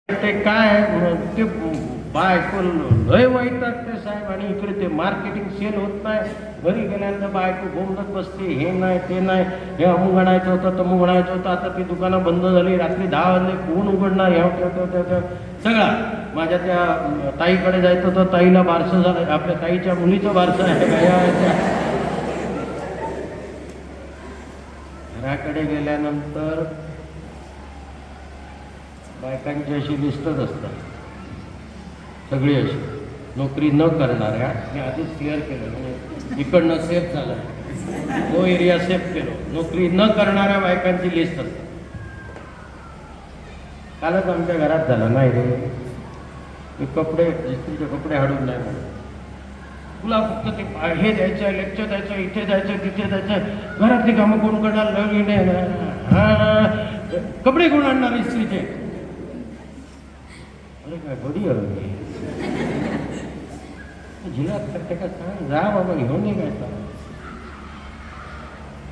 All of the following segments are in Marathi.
ते काय ते बायको लय वैताग ते साहेब. आणि इकडे ते मार्केटिंग सेल होत नाही. घरी गेल्यानंतर बायको बोंबलत बसते, हे नाही ते नाही, हे अमुक आणायचं होतं तमुक आणायचं होतं. आता ती दुकानं बंद झाली, रात्री 10 वाजले, कोण उघडणार? ह्या सगळा. माझ्या त्या ताईकडे जायचं होतं, ताईला बारसं झालं, आपल्या ताईच्या मुलीचं बारसं आहे. घराकडे गेल्यानंतर बायकांची अशी लिस्टच असतात सगळी अशी. नोकरी न करणाऱ्या, मी आधीच क्लिअर केलं, म्हणजे इकडनं सेफ झालं, तो एरिया सेफ केलो. नोकरी न करणाऱ्या बायकांची लिस्ट असते. कालच आमच्या घरात झालं, नाही रे मी कपडे इस्त्रीचे कपडे हाडून नाही म्हणून, तुला फक्त ते हे द्यायचं, लेक्चर द्यायचं, इथे जायचं तिथे जायचं, घरातली कामं कोण करणार? नवीन हा कपडे कोण आणणार इस्त्रीचे? अरे काय बडी हवी जिल्ह्यात प्रत्येका सांग, जा बाबा घेऊन ये काय.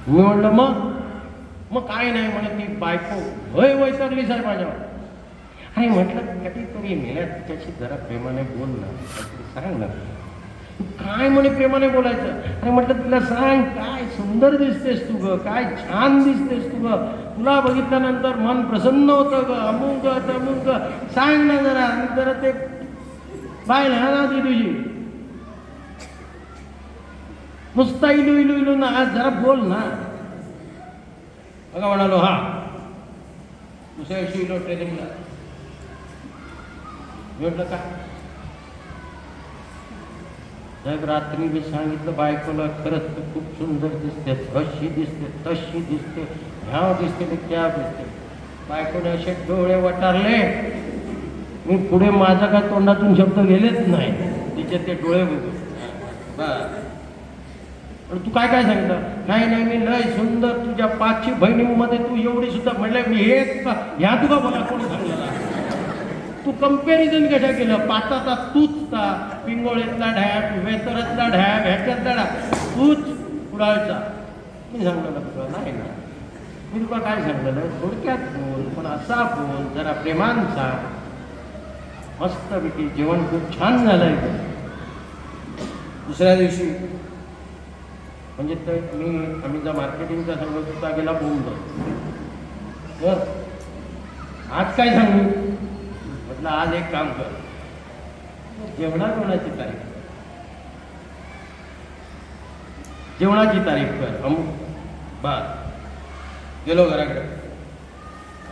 मी म्हणलं मग काय नाही म्हणत ती बायको वय वैतागली साहेब माझ्यावर. आणि म्हटलं कधीतरी मेल्या त्याची जरा प्रेमाने बोल ना, सांग ना. काय म्हणे प्रेमाने बोलायचं? अरे म्हटलं तिला सांग, काय सुंदर दिसतेस तू ग, काय छान दिसतेस तू ग, तुला बघितल्यानंतर मन प्रसन्न होतं ग, अमुक तमुक, सांग ना जरा. जरा ते बाय लहान आधी तुझी नुसता इलू इलू इलू ना, आज जरा बोल ना. बघा म्हणालो, हा दुसऱ्या दिवशी इलो ट्रेनिंगला. म्हटलं का साहेब, रात्री मी सांगितलं बायकोला, खरंच तू खूप सुंदर दिसते, अशी दिसते, तशी दिसते, ह्या दिसते, त्या दिसते. बायकोने असे डोळे वटारले, मी पुढे माझ्या का तोंडातून शब्द गेलेच नाही, तिचे ते डोळे बघून. बरं तू काय काय सांगितलं? नाही मी लय सुंदर, तुझ्या 5 बहिणीमध्ये तू एवढी सुद्धा. म्हटलं मी हे ह्या तुका बोला, कोणी सांगला? तू कंपॅरिझन कशा केलं? पाटाचा तूच का, पिंगोळीतला ढॅब, वेतरातला ढॅब, ह्याच्यातला ढॅब, तूच पुढाळचा. मी सांगलेलं तुला नाही ना, मी तुला काय सांगलेलं, थोडक्यात बोल, पण असा बोल, जरा प्रेमांचा. मस्तपैकी जेवण खूप छान झालंय. दुसऱ्या दिवशी म्हणजे ते आम्ही जर मार्केटिंगचा सांगत होता गेला बोंब. तर आज काय सांगू? म्हटलं आज एक काम कर, जेवणाची तारीख, जेवणाची तारीख कर अमुक. बा गेलो घराकडे.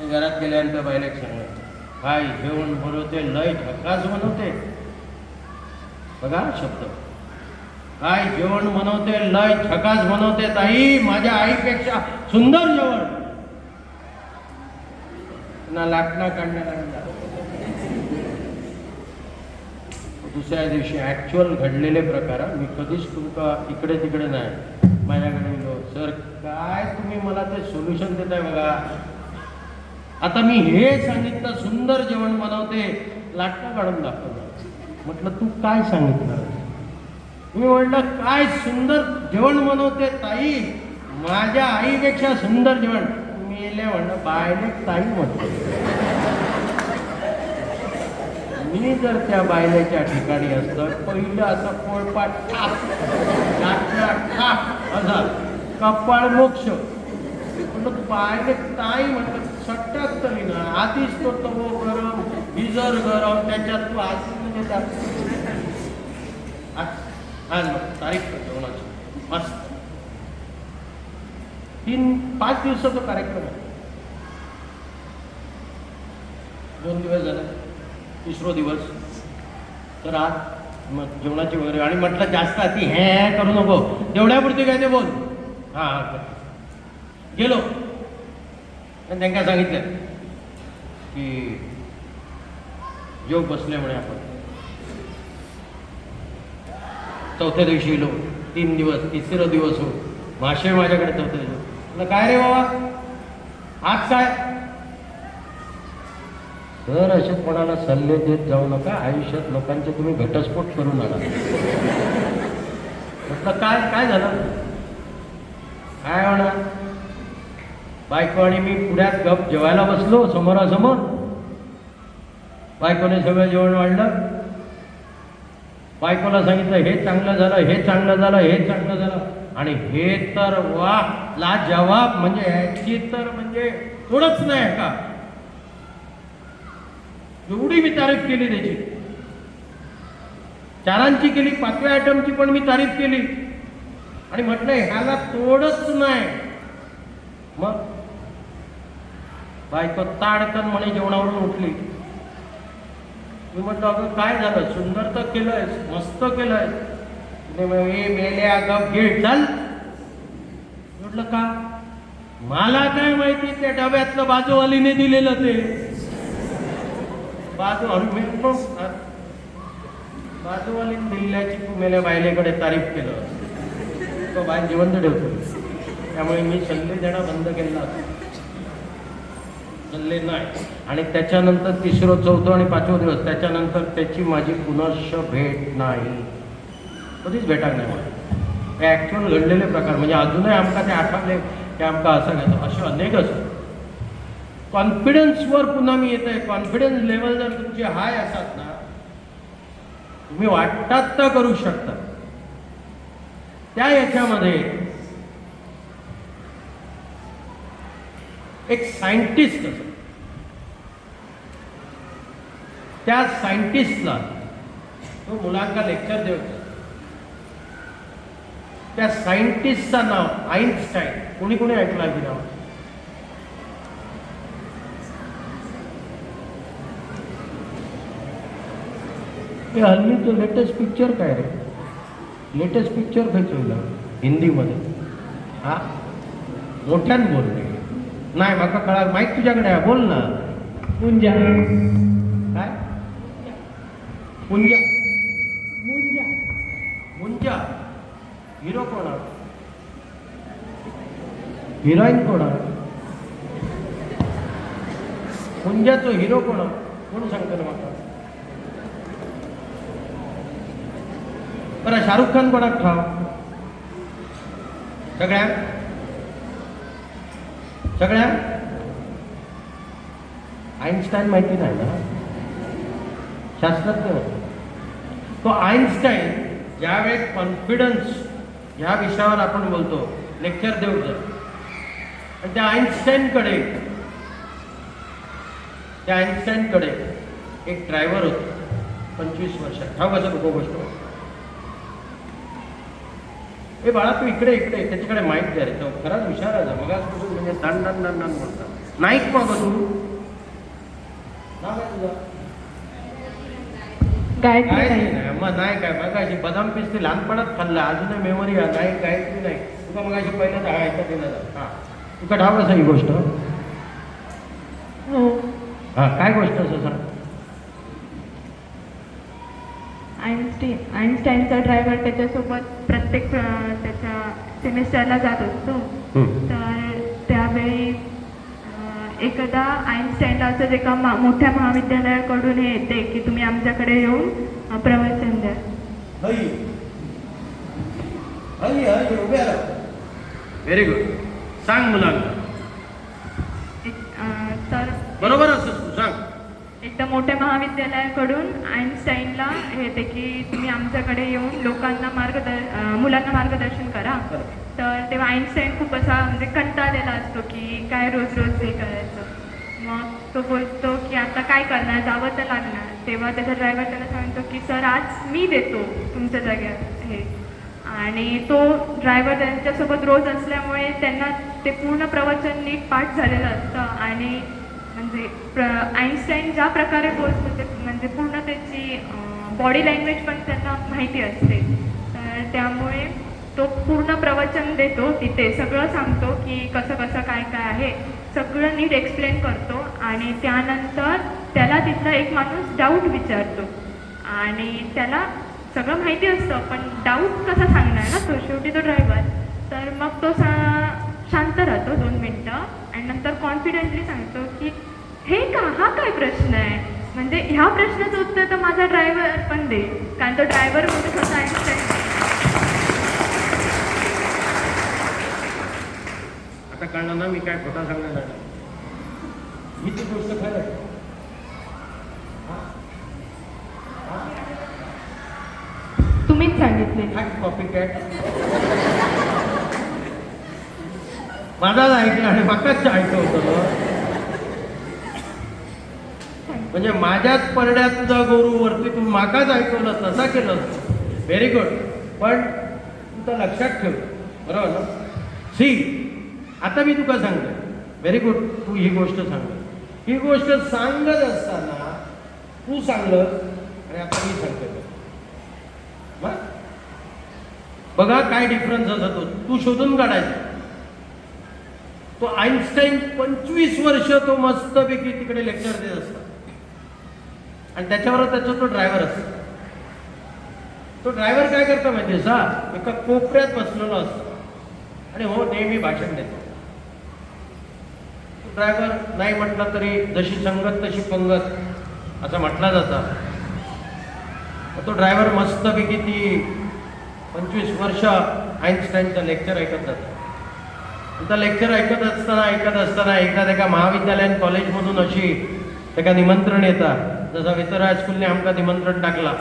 घरात गेल्यानंतर बायला एक सांगायचं, काय जेवण बनवते, लय झकास बनवते. बघा शब्द, काय जेवण बनवते, लय झकास बनवते ताई, माझ्या आईपेक्षा सुंदर जेवण. ना लाटणं काढण्याला. दुसऱ्या दिवशी ऍक्च्युअल घडलेले प्रकार, मी कधीच तुमका इकडे तिकडे नाही, माझ्याकडे गेलो, सर काय तुम्ही मला ते सोल्युशन देताय बघा. आता मी हे सांगितलं सुंदर जेवण बनवते, लाटणं काढून दाखवलं. म्हटलं तू काय सांगितलं? मी म्हटलं काय सुंदर जेवण बनवते ताई, माझ्या आईपेक्षा सुंदर जेवण. मेले म्हणलं, बायले ताई म्हटलं. मी जर त्या बायलेच्या ठिकाणी असतं, पहिलं असं पोळपाट ठाप, लाटणा ठाप, असा कपाळ मोक्ष. म्हटलं बायले ताई म्हटलं, सट्टाच तरी ना, आधीच तो तवो गरम, गिजर गरम, त्याच्यात तू आधी आज तारीख जेवणाची मस्त. 3-5 दिवसाचा कार्यक्रम आहे. 2 दिवस झाले, 3रा दिवस. तर आज मग जेवणाची वगैरे. आणि म्हटलं जास्त ती हे करू नको, तेवढ्यापुरती काय ते बोल. हां गेलो आणि त्यांना सांगितलं की जेव बसले म्हणे आपण. 4थ्या दिवशी येलो, 3 दिवस, 3रा दिवस हो, मासे माझ्याकडे 4थ्या दिवस. म्हटलं काय रे बाबा आज काय? तर असे कोणाला सल्ले देत जाऊ नका, आयुष्यात लोकांचे तुम्ही घटस्फोट करू नका. म्हटलं काय झालं? काय होणार? बायको आणि मी पुण्यात गप जेवायला बसलो समोरासमोर. बायकोने सगळं जेवण वाढलं. बायकोला सांगितलं हे चांगलं झालं, हे चांगलं झालं, हे चांगलं झालं. आणि हे तर वा लाजवाब, म्हणजे ह्याची तर म्हणजे थोडंच नाही का, एवढी मी तारीफ केली त्याची. चारांची केली, 5व्या आयटमची पण मी तारीफ केली आणि म्हटलं ह्याला तोडच नाही. मग बायको ताडकन म्हणे जेवणावरून उठली. मी म्हटलं अगं काय झालं, सुंदर तर केलंय, मस्त केलंय. मेल्या गप गिळ चल. म्हटलं का, मला काय माहिती त्या डब्यातलं बाजूवालीने दिलेलं ते. बाजूवालीने दिल्याची तू मेल्या बायलेकडे तारीफ केलं, तो बाय जिवंत ठेवतो. त्यामुळे मी सल्ले देणं बंद केला, सल्ले नाही. आणि त्याच्यानंतर 3रं 4थं आणि 5वं दिवस, त्याच्यानंतर त्याची माझी पुनर्श भेट नाही, कधीच भेटाक नाही मला. हे ॲक्च्युअल घडलेले प्रकार म्हणजे अजूनही आमका ते आठवले की आमका असं घेतो, असे अनेक असतात. कॉन्फिडन्सवर पुन्हा मी येत आहे. कॉन्फिडन्स लेवल जर तुमची हाय असतात ना, तुम्ही वाटतात तर करू शकता. त्या याच्यामध्ये एक सायंटिस्ट असतो, त्या सायंटिस्टला तो मुलांना लेक्चर देतो. त्या सायंटिस्टचं नाव आईन्स्टाईन. कोणी कोणी ऐकलं आहे नाव? हे हल्लीचं लेटेस्ट पिक्चर काय रे? लेटेस्ट पिक्चर खायचं हिंदीमध्ये. हा मोठ्यान बोल रे. नाही माका कळा, माहीत तुझ्याकडे आहे, बोल ना. पुंजा. काय पुंजा? मुंजा. मुंजा. हिरो कोण आहे? हिरोईन कोण आहे? पुंजाचो हिरो कोण आहे? कोण सांगतो ना माका? बरं शाहरुख खान कोणाक ठाव? सगळ्या आईन्स्टाईन माहिती नाही ना, शास्त्रज्ञ होतो तो आईन्स्टाईन. ज्यावेळेस कॉन्फिडन्स ह्या विषयावर आपण बोलतो, लेक्चर देऊ जर, आणि त्या आईन्स्टाईनकडे एक ड्रायव्हर होता 25 वर्षात. ठाव कसं नको गोष्ट. हे बाळा तू इकडे त्याच्याकडे माहीत द्या रे, तो खराच हुशाराचा. मग म्हणजे दण बोलतात. नाईक मग तू नाव काय तुझं? काय नाही मग नाही काय बघायची बदाम पिस्ती लहानपणात खाल्ला, अजूनही मेमरी नाही. गायत्री नाही तुका मग अशी पहिल्यांदा हा ऐकत दिला. हां तुका ठाव कसं ही गोष्ट? हां काय गोष्ट असं सांग. आईन्स्टाईनचा ड्रायव्हर त्याच्यासोबत प्रत्येक त्याच्या सेमिस्टरला जात असतो. तर त्यावेळी एकदा आईन्स्टाईनला असं एका मोठ्या महाविद्यालयाकडून हे येते की तुम्ही आमच्याकडे येऊन प्रवचन द्या. Very good. सांग मुलांना. तर बरोबर असं सांग. एकदा मोठ्या महाविद्यालयाकडून आईन्स्टाईनला हे येते की तुम्ही आमच्याकडे येऊन मुलांना मार्गदर्शन करा. तर तेव्हा आईन्स्टाईन खूप असा म्हणजे कंटाळलेला असतो की काय रोज हे करायचं. मग तो बोलतो की आता काय करणार, जावं तर लागणार. तेव्हा त्याचा ड्रायव्हर त्याला सांगतो की सर आज मी देतो तुमच्या जाग्यात हे. आणि तो ड्रायव्हर त्यांच्यासोबत रोज असल्यामुळे त्यांना ते पूर्ण प्रवचन नीट पाठ झालेलं असतं. आणि म्हणजे आईन्स्टाईन ज्या प्रकारे बोलतो ते म्हणजे पूर्ण त्याची बॉडी लँग्वेज पण त्यांना माहिती असते. तर त्यामुळे तो पूर्ण प्रवचन देतो, तिथे सगळं सांगतो की कसं कसं काय काय आहे, सगळं नीट एक्सप्लेन करतो. आणि त्यानंतर त्याला तिथला एक माणूस डाऊट विचारतो आणि त्याला सगळं माहिती असतं पण डाऊट कसा सांगणार ना तो, शेवटी तो ड्रायव्हर. तर मग तो शांत राहतो 2 मिनटं आणि नंतर कॉन्फिडेंटली सांगतो की हे हा काय प्रश्न आहे, म्हणजे ह्या प्रश्नाचं उत्तर तर माझा ड्रायव्हर पण दे, कारण तो ड्रायव्हर म्हणजे स्वतः आईन्स्टाईन. आता कळणार ना मी काय खोटा सांगणार नाही. ही ती गोष्ट खरं आहे. ऐकले. कॉपी कॅट माझाच ऐकला आणि माकाच ऐकवतं. म्हणजे माझ्याच परड्यात तुझा गोरू वरती तू माकाच ऐकवलं तसा केलं. Very good. पण तू तर लक्षात ठेव, बरोबर ना? सी, आता मी तुका सांगतो. व्हेरी गुड, तू ही गोष्ट सांग. ही गोष्ट सांगत असताना तू सांगलं आणि आता मी सांगतो. बघा काय डिफरन्स असतो, तू शोधून काढायचा. तो आईन्स्टाईन 25 वर्ष तो मस्तपैकी तिकडे लेक्चर देत असतो आणि त्याच्यावर त्याचा तो ड्रायव्हर असतो. तो ड्रायव्हर काय करतो माहिती सा, एका कोपऱ्यात बसलेला असतो आणि हो नेहमी भाषण देतो. तो ड्रायव्हर नाही म्हटलं तरी जशी संगत तशी पंगत असं म्हटला जाता. तो ड्रायव्हर मस्तपैकी ती 25 वर्ष आईन्स्टाईनचं लेक्चर ऐकत जातो. त्या लेक्चर ऐकत असताना एकदा एका महाविद्यालयात कॉलेजमधून अशी एका निमंत्रण येतात. जसं वितर हायस्कूलने आमका निमंत्रण टाकला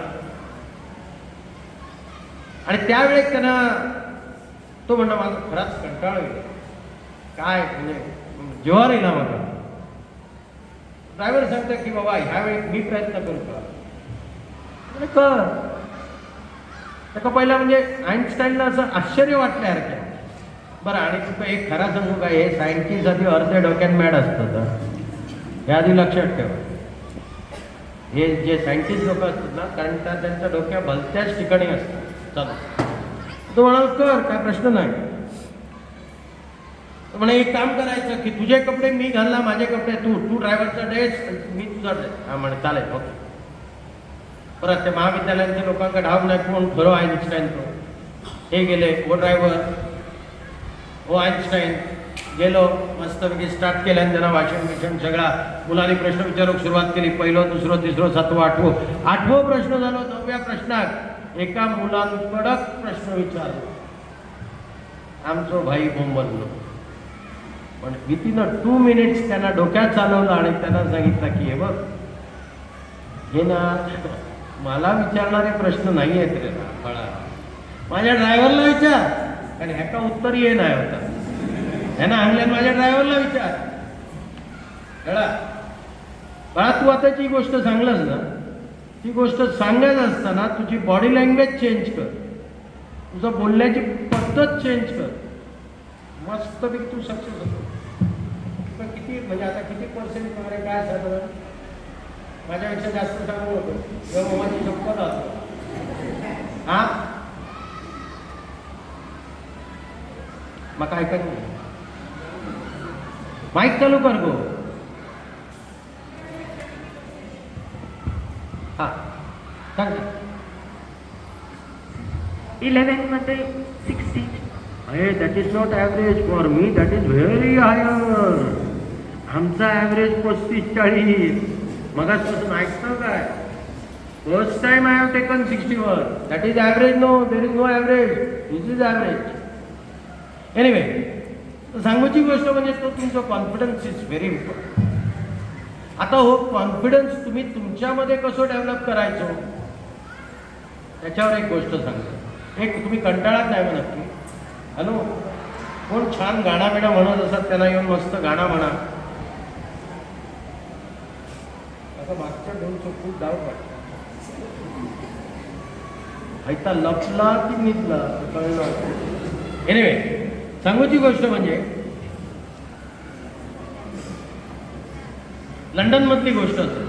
आणि त्यावेळेस त्यांना तो म्हणला माझा खराच कंटाळ येईल, काय म्हणजे जीवावर येईल मला. ड्रायव्हर सांगतात की बाबा ह्यावेळी मी प्रयत्न करू का? कर. त्याला पहिला म्हणजे आईन्स्टाईनला असं आश्चर्य वाटल्यासारखं. बरं, आणि तुका एक खरा सांगू काय, हे सायंटिस्ट आधी अर्ध्या डोक्यात मॅड असतात. हे आधी लक्षात ठेवा. हे जे सायंटिस्ट लोक असतात ना, त्यांच्या डोक्या भलत्याच ठिकाणी असतात. चालू तो म्हणाल कर, काय प्रश्न नाही. म्हणे एक काम करायचं की तुझे कपडे मी घालला, माझे कपडे तू ड्रायव्हरचा ड्रेस, मी तुझा ड्रेस. हा म्हणे चालेल, ओके. परत त्या महाविद्यालयाच्या लोकांना ढाव नाही कोण खरं आईन्स्टाईन तो. हे गेले, हो ड्रायव्हर, हो आईन्स्टाईन. गेलो, मस्तपैकी स्टार्ट केल्याने त्यांना भाषण सगळा. मुलांनी प्रश्न विचारूक सुरुवात केली. पहिलं, दुसरं, तिसरं, 7वं, 8वं प्रश्न झालो. 9व्या प्रश्नात एका मुलानं कडक प्रश्न विचारला. आमचं भाई बोंबललो. पण विथिन 2 मिनिट्स त्यांना डोक्यात चालवलं आणि त्यांना सांगितलं की हे बघ, हे ना मला विचारणारे प्रश्न नाही आहेत रे बाळा, माझ्या ड्रायव्हरला विचार. आणि ह्याका उत्तर ये नाही होता. ह्यानं आणल्या माझ्या ड्रायव्हरला विचार. कळा बाळा, तू आता जी गोष्ट सांगलास ना, ती गोष्ट सांगायच असताना तुझी बॉडी लँग्वेज चेंज कर, तुझं बोलण्याची पद्धत चेंज कर. मस्तपैकी तू सक्सेस होतो. तुला किती म्हणजे आता किती पर्सेंट मारे काय झालं, माझ्यापेक्षा जास्त सांगू होतो तेव्हा माझी शपथ असतो. हा मग काय कर, माईक चालू कर गो. हा सांग. 11 मध्ये 60. अरे that is not average for me, that is very higher. आमचा ॲव्हरेज 35-40. मगाचपासून ऐकतो काय? First time I have taken 61. That is average. No, there is no average. This is average. Anyway, सांगूची गोष्ट म्हणजे तो तुमचा कॉन्फिडन्स इज व्हेरी इम्पॉर्टंट. आता हो, कॉन्फिडन्स तुम्ही तुमच्यामध्ये कसं डेव्हलप करायचं त्याच्यावर एक गोष्ट सांगतो. एक तुम्ही कंटाळात नाही म्हणत की हॅलो, कोण छान गाणा बिणा म्हणत असतात त्यांना येऊन मस्त गाणं म्हणा. आता मागच्या डोलचं खूप डाऊट वाटतं. ऐता लपला की निघला कळलं. एनिवे, सांगूची गोष्ट म्हणजे लंडनमधली गोष्ट असते.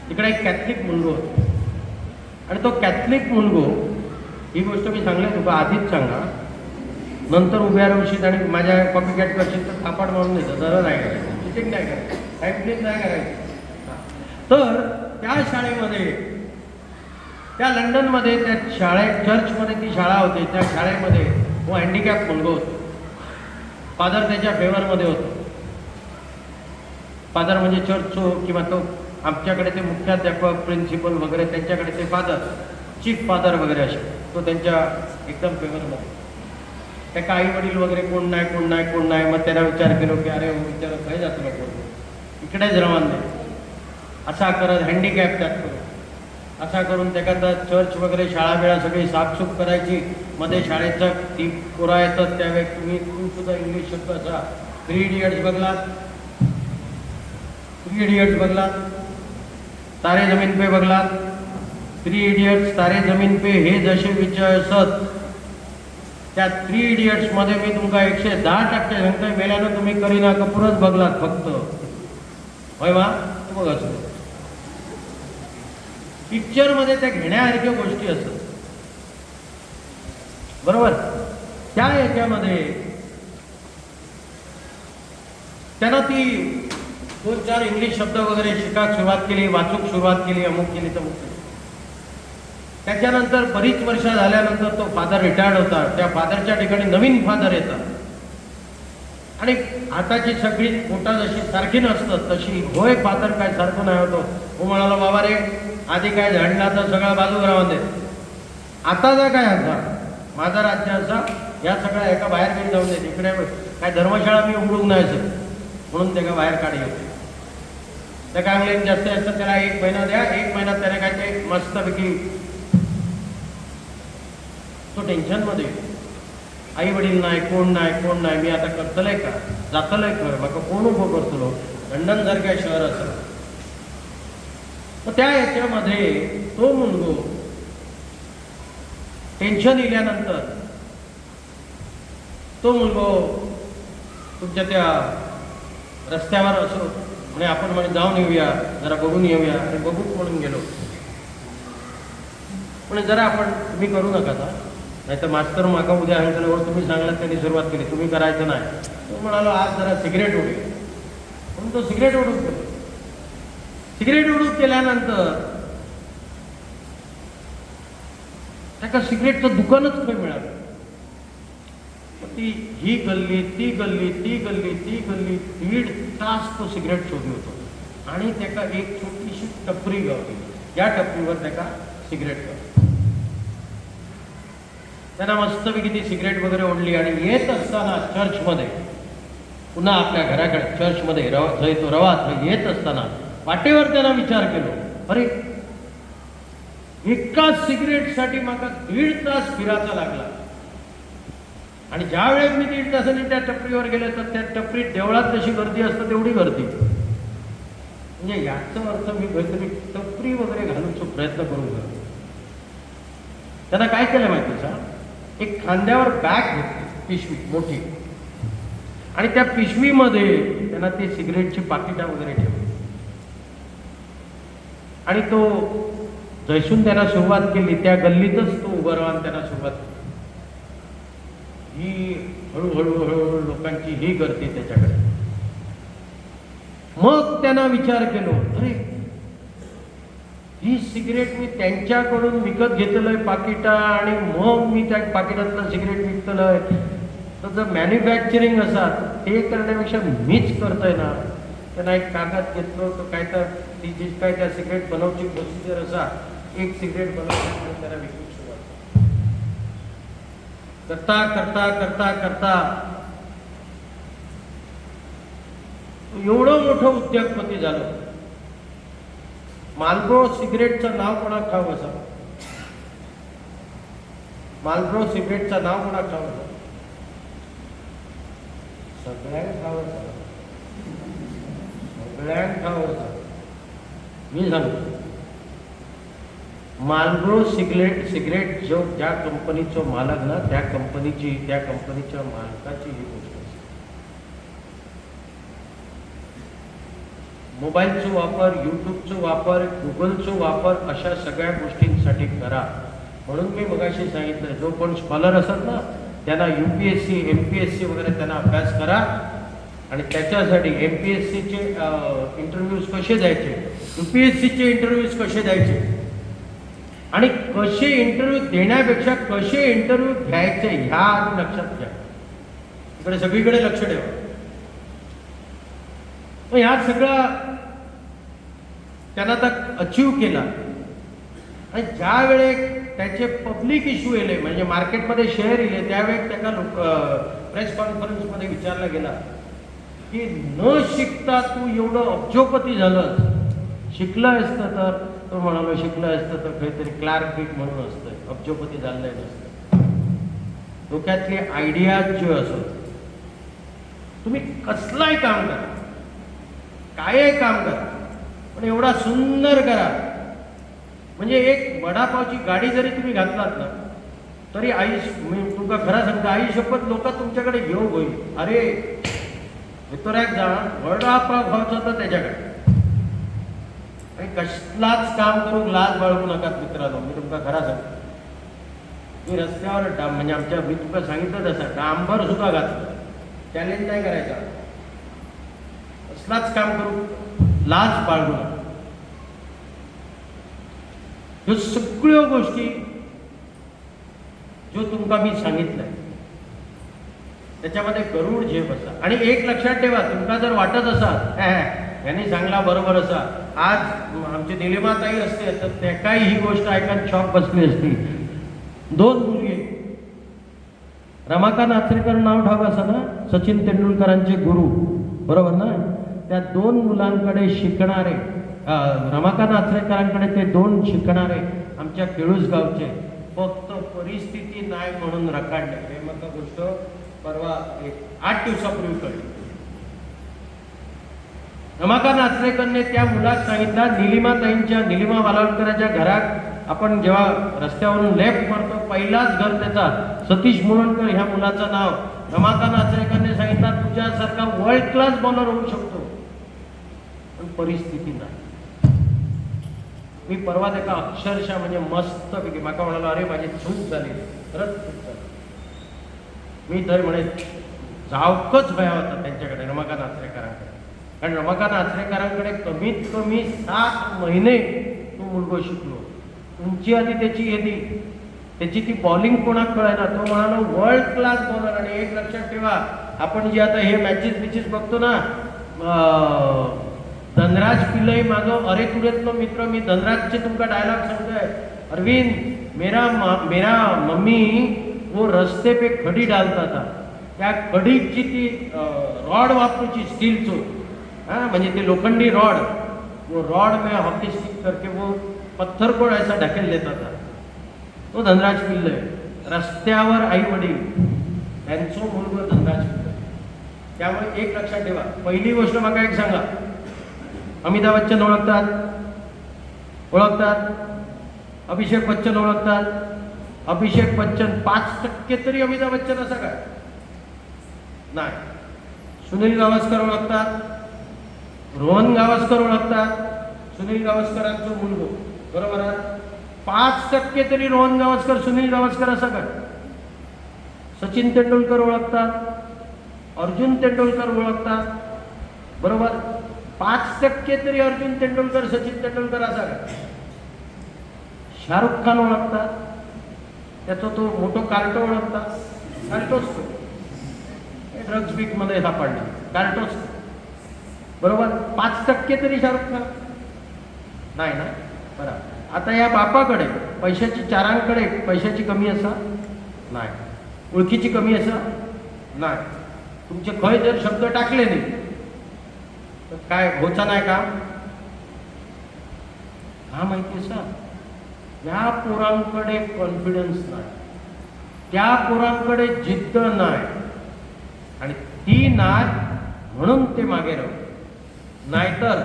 तिकडे एक कॅथलिक मुलगो होता आणि तो कॅथलिक मुलगो, ही गोष्ट मी सांगले तुका आधीच सांगा, नंतर उभ्या राहशील आणि माझ्या कॉपी कॅट करशील तर थापाड मारून देतं. जरा नाही करायचं, चिटिंग नाही करायचं, टाईपलिंग नाही करायचं. तर त्या शाळेमध्ये, त्या लंडनमध्ये, त्या शाळेत, चर्चमध्ये ती शाळा होती. त्या शाळेमध्ये वो हँडिकॅप मुलगा होतो. फादर त्याच्या फेवरमध्ये होतो. फादर म्हणजे चर्चचो किंवा तो आमच्याकडे ते मुख्याध्यापक, प्रिन्सिपल वगैरे त्यांच्याकडे ते फादर, चीफ फादर वगैरे असे, तो त्यांच्या एकदम फेवरमध्ये. त्या आई वडील वगैरे कोण नाही. मग त्याला विचार केलो की अरे विचार काय जातो कोण, इकडेच रवान नाही असा करत हँडिकॅप त्यात करू. असा करून त्याका चर्च वगैरे शाळा बिळा सगळी साफसूफ करायची. मध्ये शाळेचा ती पोरा येतात त्यावेळेस तू सुद्धा इंग्लिश शब्द असा 3 इडियट्स बघलात, 3 इडियट्स बघलात, तारे जमीन पे बघलात. 3 इडियट्स तारे जमीन पे हे जसे विषय असत त्या 3 इडियट्स मध्ये मी तुमका 110% सांगतोय, मेल्यानं तुम्ही करीना कपूरच बघलात फक्त. होय वा बघ असं पिक्चर मध्ये त्या घेण्यासारख्या गोष्टी असतात बरोबर. त्या याच्यामध्ये त्यांना ती 2-4 इंग्लिश शब्द वगैरे शिकायला सुरुवात केली, वाचूक सुरुवात केली, अमुक केली तमुक केली. त्याच्यानंतर बरीच वर्ष झाल्यानंतर तो फादर रिटायर्ड होता. त्या फादरच्या ठिकाणी नवीन फादर येतात आणि आताची सगळी पोटा जशी सारखी नसतात तशी, होय फादर काय सारखं नाही होतो. तो म्हणाला बाबा रे आधी काय झाडला तर सगळा बाजू राहून दे, आताचा काय असा माझा राज्य असा या सगळ्या एका बाहेर गेली जाऊन दे. इकडे काय धर्मशाळा मी उघडूक नाही सर म्हणून ते का बाहेर काढी होते. त्या काय जास्त जास्त त्याला 1 महिना द्या, 1 महिन्यात त्याने काय ते मस्तपैकी तो टेन्शन मध्ये, आई वडील नाही, कोण नाही, मी आता करतलंय का, जातलंय खरं मग कोण उभं करतलो. लंडन सारख्या शहर असं. मग त्या याच्यामध्ये तो मुलगो टेन्शन इल्यानंतर तो मुलगो तुमच्या त्या रस्त्यावर असो म्हणजे आपण म्हणजे जाऊन येऊया, जरा बघून येऊया आणि बघूच म्हणून गेलो. म्हणजे जरा आपण तुम्ही करू नका आता, नाही तर मास्तर माका उद्या सांगितल्यावर तुम्ही सांगलात त्यांनी सुरुवात केली, तुम्ही करायचं नाही. तो म्हणालो आज जरा सिगरेट ओढू म्हणून तो सिगरेट ओढून केलो. सिगरेट ओढून केल्यानंतर त्याला सिगरेटचं दुकानच काही मिळालं. ती ही गल्ली ती गल्ली 1.5 तास तो सिगरेट शोधत होतो आणि त्याला एक छोटीशी टपरी गावली. या टपरीवर त्याला सिगरेट गावली. त्यांना मस्तपैकी ती सिगरेट वगैरे ओढली आणि येत असताना चर्चमध्ये पुन्हा आपल्या घराकडे चर्चमध्ये तो रवात येत असताना वाटेवर त्यांना विचार केलो, अरे एकाच सिगरेटसाठी मला 1.5 तास फिरायचा लागला आणि ज्या वेळेस मी 1.5 तासांनी त्या टपरीवर गेले तर त्या टपरीत देवळात जशी गर्दी असते तेवढी गर्दी. म्हणजे याचा अर्थ मी काहीतरी टपरी वगैरे घालून प्रयत्न करून घेतो. त्यांना काय केलं माहिती का, एक खांद्यावर बॅग घेतली पिशवी मोठी आणि त्या पिशवीमध्ये त्यांना ते सिगरेटची पाकिटा वगैरे ठेवली आणि तो जैसून त्यांना सुरुवात केली. त्या गल्लीतच तो उभं राहून त्यांना सुरुवात केली. ही हळूहळू लोकांची ही गर्दी त्याच्याकडे. मग त्यांना विचार केलो, अरे ही सिगरेट मी त्यांच्याकडून विकत घेतलंय पाकिटा आणि मग मी त्या पाकिटातलं सिगरेट विकतलंय, तर जर मॅन्युफॅक्चरिंग असा हे करण्यापेक्षा मीच करतोय ना. त्यांना एक कागद घेतलो तर काय तर ती जी काय त्या सिगरेट बनवची प्रोसिजर असा, एक सिगरेट बनवण्यासाठी त्याला विकू सुरुवात करता करता करता करता एवढं मोठं उद्योगपती झालं. मालब्रो सिगरेटचं नाव कोणाक ठाऊक असा? मालब्रो सिगरेटचं नाव कोणाक ठाऊक असा? सगळ्यांक ठाऊक असा, सगळ्यांक ठाऊक असा. मी सांगतो, मालब्रो सिगरेट जो ज्या कंपनीचा मालक ना त्या कंपनीच्या मालकाची ही गोष्ट. मोबाईलचा वापर, यूट्यूबचा वापर, गुगलचा वापर अशा सगळ्या गोष्टींसाठी करा. म्हणून मी मगाशी सांगितलं, जो कोण स्कॉलर असतात ना त्यांना UPSC MPSC वगैरे त्यांना अभ्यास करा आणि त्याच्यासाठी MPSCचे इंटरव्ह्यूज कसे द्यायचे, UPSCचे इंटरव्ह्यूज कसे द्यायचे आणि कसे इंटरव्ह्यू देण्यापेक्षा कसे इंटरव्ह्यू घ्यायचे ह्या लक्षात घ्या. इकडे सगळीकडे लक्ष ठेवा. ह्या सगळा त्यांना तर अचीव केला आणि ज्या वेळे त्याचे पब्लिक इश्यू येले म्हणजे मार्केटमध्ये शेअर येले त्यावेळेस त्याला प्रेस कॉन्फरन्समध्ये विचारला गेला की न शिकता तू एवढं अब्जोपती झालं शिकलं असतं तर तो म्हणालो शिकलं असतं तर काहीतरी क्लार्क बीक म्हणून असतं, अब्जोपती झालंय नसतं. डोक्यातली आयडिया जे असो, तुम्ही कसलाही काम करा, काय काम करा, पण एवढा सुंदर करा. म्हणजे एक वडापावची गाडी जरी तुम्ही घातलात ना तरी तुमका खरा सांगता आई शपथ लोक तुमच्याकडे घेऊ होईल. अरे वितराक जा वडापाव खायचा तर त्याच्याकडे. आणि कसलाच काम करू लाज बाळगू नका मित्रांनो. मी तुमका खरा सांगतो, मी रस्त्यावर म्हणजे आमच्या मी तुमका सांगितलं तसं डांबर सुद्धा घातलं, चॅलेंज नाही करायचा. कसलाच काम करू लाज बाळगू नका. ह्यो सगळ्या गोष्टी जो तुमका मी सांगितलंय त्याच्यामध्ये गरुड झेप असा. आणि एक लक्षात ठेवा, तुमका जर वाटत असाल यांनी सांगला बरोबर असा, आज आमची निलिमाताई असते तर त्या काही ही गोष्ट ऐकून शॉक बसली असती. 2 मुलगे, रमाकांत आचरेकर नाव ठाऊक असं ना, सचिन तेंडुलकरांचे गुरु, बरोबर ना. त्या 2 मुलांकडे शिकणारे, रमाकांत आचरेकरांकडे ते 2 शिकणारे आमच्या केळूस गावचे फक्त परिस्थिती नाही म्हणून रखडले. हे मला गोष्ट परवा 8 दिवसापूर्वी कळली. रमाकांत आचरेकरने त्या मुलाला सांगितला, निलिमा वालावलकरांच्या घरात आपण जेव्हा रस्त्यावरून लेफ्ट मारतो पहिलाच घर त्याचा सतीश मुळणकर ह्या मुलाचं नाव. रमाकांत आचरेकरने सांगितला तुझ्यासारखा वर्ल्ड क्लास बॉलर होऊ शकतो, पण परिस्थिती नाही. मी परवा त्याचा अक्षरशः म्हणजे मस्त पैकी माका म्हणाला, अरे माझी चूक झाली, खरंच चूक झाली. मी तर म्हणे जावकच भया होता त्यांच्याकडे, रमाकांत आचरेकरांकडे. कारण रमाकांत आचरेकरांकडे कमीत कमी 7 महिने तो मुलगो शिकलो. तुमची आधी त्याची येते त्याची ती बॉलिंग कोणाक कळायला, तो म्हणाला वर्ल्ड क्लास बॉलर. आणि एक लक्षात ठेवा, आपण जे आता हे मॅचेस बघतो ना, धनराज पिल्लई माझं अरे तुरेतलो मित्र, मी धनराजचे तुमका डायलॉग सांगतोय. अरविंद मेरा मम्मी वो रस्ते पे खडी डालता था, त्या खडीची ती रॉड वापरूची स्टीलचो, म्हणजे ते लोखंडी रॉड, वो रॉड में हॉकी स्टिक करके वो पत्थर को ऐसा ढकेल देता था. तो धनराज पिल्लई. रस्त्यावर आई वडील त्यांचं मुलगा धनराज पिल्लई. त्यामुळे एक लक्षात ठेवा, पहिली गोष्ट मला एक सांगा, अमिताभ बच्चन ओळखतात, अभिषेक बच्चन ओळखतात. अभिषेक बच्चन 5% तरी अमिताभ बच्चन असा काय नाही. सुनील गावस्कर ओळखतात, रोहन गावस्कर ओळखतात, सुनील गावस्करांचं मुलगो, बरोबर आहे. 5% तरी रोहन गावस्कर, सुनील गावस्कर असा काय. सचिन तेंडुलकर ओळखतात, अर्जुन तेंडुलकर ओळखतात, बरोबर. 5% तरी अर्जुन तेंडुलकर, सचिन तेंडुलकर असा काय. शाहरुख खान ओळखतात, त्याचा तो मोठो कार्टो ओळखतात, कार्टोस तो ड्रग्स बीक मध्ये सापडला, कार्टोस, बरोबर. 5% तरी शाहरुख खान नाही ना. बरं, आता या बापाकडे पैशाची, चारांकडे पैशाची कमी असा नाही, ओळखीची कमी असा नाही. तुमचे खय जर शब्द टाकले नाही तर काय होचा नाही का. हा माहिती असा, या पोरांकडे कॉन्फिडन्स नाही, त्या पोरांकडे जिद्द नाही, आणि ती नाही म्हणून ते मागे राहू. नाहीतर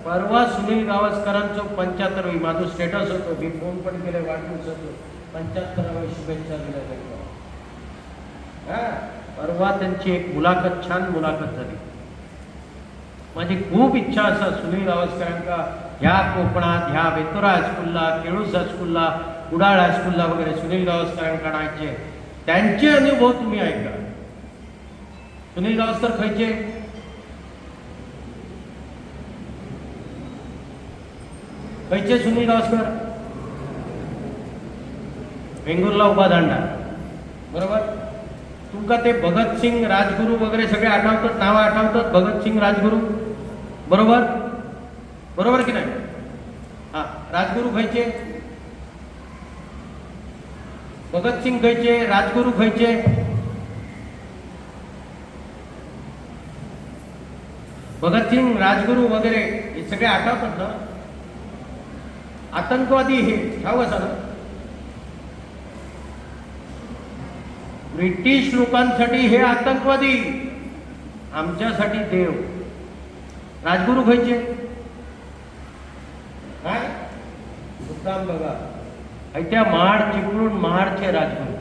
परवा सुनील गावस्करांचं 75वी माझं स्टेटस होतो, मी फोन पण केले, वाढदिवस होतो, 75व्या शुभेच्छा दिल्या. परवा त्यांची एक मुलाखत, छान मुलाखत झाली. माझी खूप इच्छा असा सुनील गावस्करांका ह्या कोकणात, ह्या बेतोरा हायस्कूलला, केळूस हायस्कूलला, कुडाळ हायस्कूलला वगैरे सुनील गावस्करांका आणायचे. त्यांचे अनुभव तुम्ही ऐका. सुनील गावस्कर खयचे, खयचे सुनील गावस्कर, वेंगुर्ला उभा दांडा, बरोबर. तुमका ते भगतसिंग, राजगुरू वगैरे सगळे आठवतात, नावं आठवतात, भगतसिंग, राजगुरू, बरोबर, बरोबर की नाही. हा, राजगुरू खयचे, भगतसिंग खयचे, राजगुरू खयचे. भगतसिंग, राजगुरू वगैरे हे सगळे आठवतात ना. आतंकवादी हे ठाव असा ना, ब्रिटिश लोकांसाठी हे आतंकवादी, आमच्यासाठी देव. राजगुरू खायचे काय मुद्दाम बघा, त्या महाड चिपळूण महाडचे राजगुरू.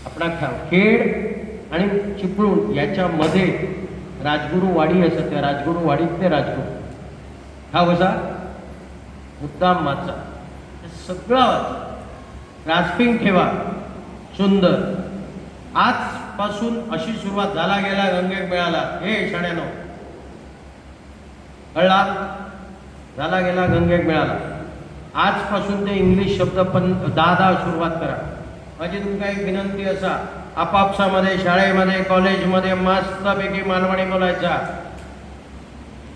आपला खेड आणि चिपळूण याच्यामध्ये राजगुरू वाडी असत, त्या राजगुरू वाडीतले राजगुरू हा कसा मुद्दाम माचा. सगळं ग्रास्पिंग ठेवा सुंदर. आजपासून अशी सुरुवात. झाला गेला गंगेक मिळाला, हे शाण्यानो कळला, झाला गेला गंगेक मिळाला. आजपासून ते इंग्लिश शब्द पण 10 सुरुवात करा. माझी तुमका एक विनंती असा, आपापसामध्ये शाळेमध्ये कॉलेजमध्ये मस्तपैकी मालवणी बोलायचा.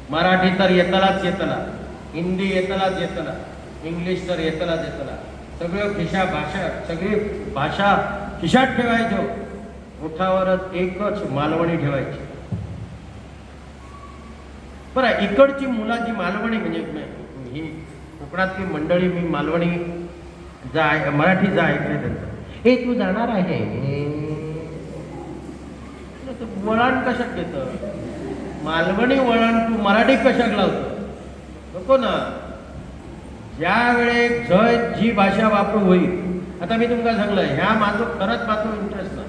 मराठी तर येतलाच येतला, हिंदी येतलाच येतला, इंग्लिश तर येतलाच येतला. सगळं सगळी भाषा खिशात ठेवायचो. ओठावरच एकच मालवणी ठेवायची. बरं, इकडची मुलाची मालवणी म्हणजे ही कोकणातली मंडळी, मी मालवणी मराठी ऐकले त्यांचं. हे तू जाणार आहे, वळण कशात घेतं मालवणी वळण, तू मराठी कशात लावतो नको ना. ज्या वेळे जय जी भाषा वापरू होईल. आता मी तुमका सांगलं, ह्या माझं खरंच माझं इंटरेस्ट नाही.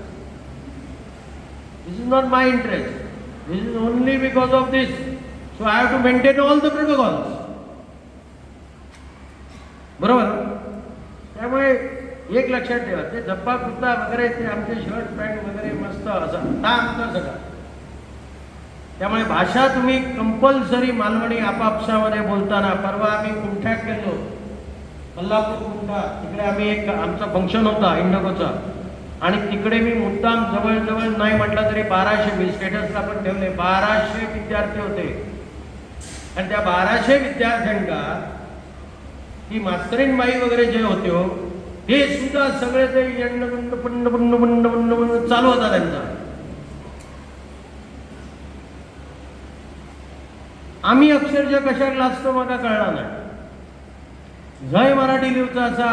This is not my interest, this is only because of this. So I have to maintain all the protocols. बरोबर. त्यामुळे एक लक्षात ठेवा, ते जप्पा कुर्ता वगैरे ते आमचे शर्ट पॅन्ट वगैरे मस्त असं आमचं सगळं. त्यामुळे भाषा तुम्ही कंपल्सरी मालवणी आपापसामध्ये बोलताना. परवा आम्ही कुंठ्यात गेलो, कोल्हापूर कुंठा, तिकडे आम्ही एक आमचा फंक्शन होता इंडोकोचा, आणि तिकडे मी मुद्दाम जवळजवळ नाही म्हटलं तरी 1200 स्टेटसला पण ठेवले, 1200 विद्यार्थी होते. आणि त्या 1200 विद्यार्थ्यांका ती मास्तरीन बाई वगैरे जे होते हो, हे सुद्धा सगळे ते यंड पुंड पुंड पुंड पुंड पुंड चालू होता त्यांचा. आम्ही अक्षरशः कशात लाजतो मला कळला नाही. जय मराठी लिहूचा असा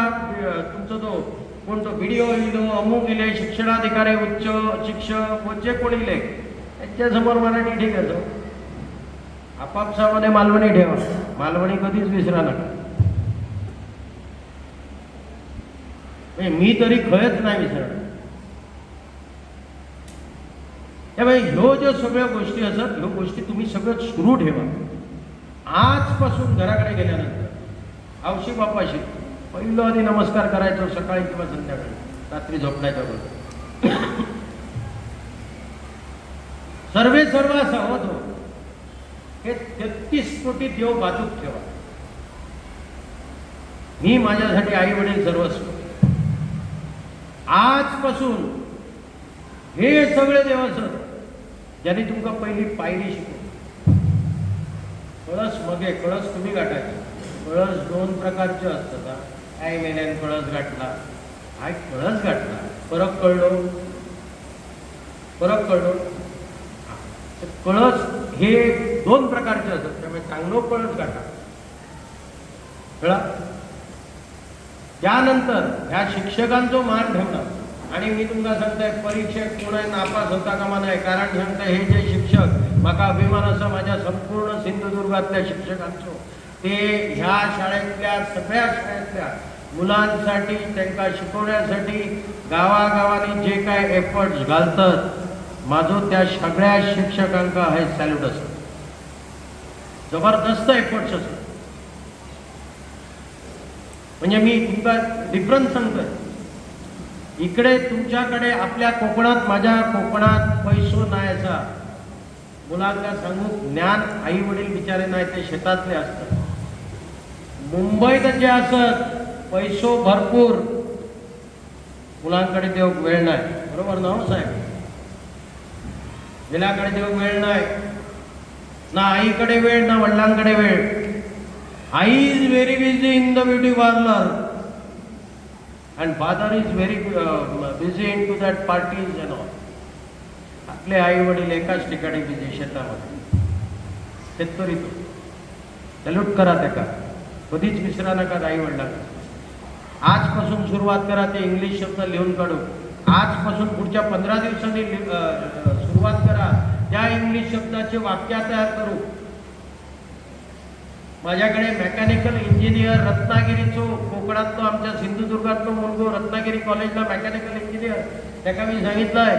तुमचा तो कोणतो व्हिडिओ लिहिलो, अमुक लिहिले, शिक्षणाधिकारी उच्च शिक्षक जे कोणी लिहिले त्यांच्यासमोर मराठी ठीक आहे. आपापसामध्ये मालवणी ठेवा, मालवणी कधीच विसरा नका. मी तरी खरंच नाही विसरणार. त्यामुळे ह्यो ज्या सगळ्या गोष्टी असतात, ह्यो गोष्टी तुम्ही सगळं सुरू ठेवा. आजपासून घराकडे गेल्यानंतर आवशी बापाशी पहिलं आधी नमस्कार करायचो, सकाळी किंवा संध्याकाळी, रात्री झोपण्याच्या बरोबर. सर्व सावध हो. हे 33 कोटी देव बाजूक ठेवा. मी माझ्यासाठी आई वडील सर्वस्व. आजपासून हे सगळे देव असत ज्यांनी तुमका पहिली पायरी शिकवली. कळस मगे कळस तुम्ही गाठायचे. कळस 2 प्रकारचे असतात. आई मेल्यान कळस गाठला, आई कळस गाठला, फरक कळलो. कळस हे 2 प्रकारचे असतात. त्यामुळे चांगलो कळस गाठा. कळा. त्यानंतर ह्या शिक्षकांचा मान ठेवणार. आणि मी तुमका सांगताय, परीक्षेत कोणा नापास होता कामा नाही. कारण सांगताय, हे जे शिक्षक, माका अभिमान असा माझ्या संपूर्ण सिंधुदुर्गातल्या शिक्षकांचो, ते ह्या शाळेतल्या सगळ्या शाळेतल्या मुलांसाठी, त्यांना शिकवण्यासाठी गावागावानी जे काय एफर्ट्स घालतात, माझो त्या सगळ्या शिक्षकांका हे सॅल्यूट असतो. जबरदस्त एफर्ट्स असतात. म्हणजे मी तुमका डिफरन्स सांगतोय. इकडे तुमच्याकडे आपल्या कोकणात, माझ्या कोकणात पैसो नाहीचा मुलांना सांगू, ज्ञान आई वडील बिचारे नाही, ते शेतातले असतात. मुंबईत जे असत पैसो भरपूर, मुलांकडे देऊ वेळ नाही. बरोबर ना हो साहेब? मुलाकडे देऊ वेळ नाही ना, आईकडे वेळ ना वडिलांकडे वेळ. आई is very busy in the beauty parlour and father is very busy in to that parties and all. आपले आई वडील एकाच ठिकाणी बिझी शेतामध्ये. शेतकरी तो सॅल्यूट करा त्याका. कधीच विसरा नका आई वडिलांना. आजपासून सुरुवात करा ते इंग्लिश शब्द लिहून काढू. आजपासून पुढच्या 15 दिवसांनी सुरुवात करा त्या इंग्लिश शब्दाचे वाक्य तयार करू. माझ्याकडे मेकॅनिकल इंजिनियर रत्नागिरीचो कोकणातलो आमच्या सिंधुदुर्गातलो मुलगो रत्नागिरी कॉलेजला मेकॅनिकल इंजिनियर त्याका मी सांगितलंय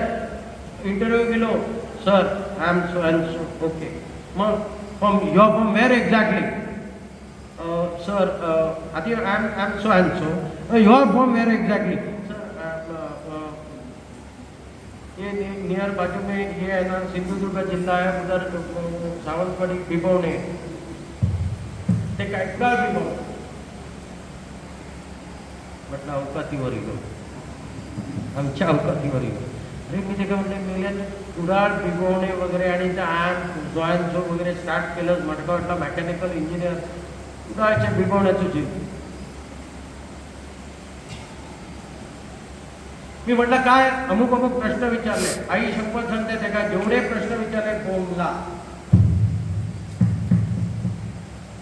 इंटरव्ह्यू गेलो. Sir I am so and so. Okay मग from from where exactly. Sir आधी I am so and so. You are from where exactly. ये नियर बाजू में ये है ना सिंधुदुर्ग जिल्हा है उधर सावंतवाडी बिबवणे ते काय बिबव म्हटलं अवकातीवर गेलो आमच्या अवकातीवर गेलो. अरे मी ते काय म्हटलं मेल्या कुडाळ बिबवणे वगैरे आणि त्या जॉईन्सो वगैरे स्टार्ट केलं. म्हटलं मेकॅनिकल इंजिनियर कुडाळच्या बिबवण्याचं जीव. मी म्हटलं काय अमुक अमुक प्रश्न विचारले. आई शपथ सांगते ते काय जेवढे प्रश्न विचारले बोमला.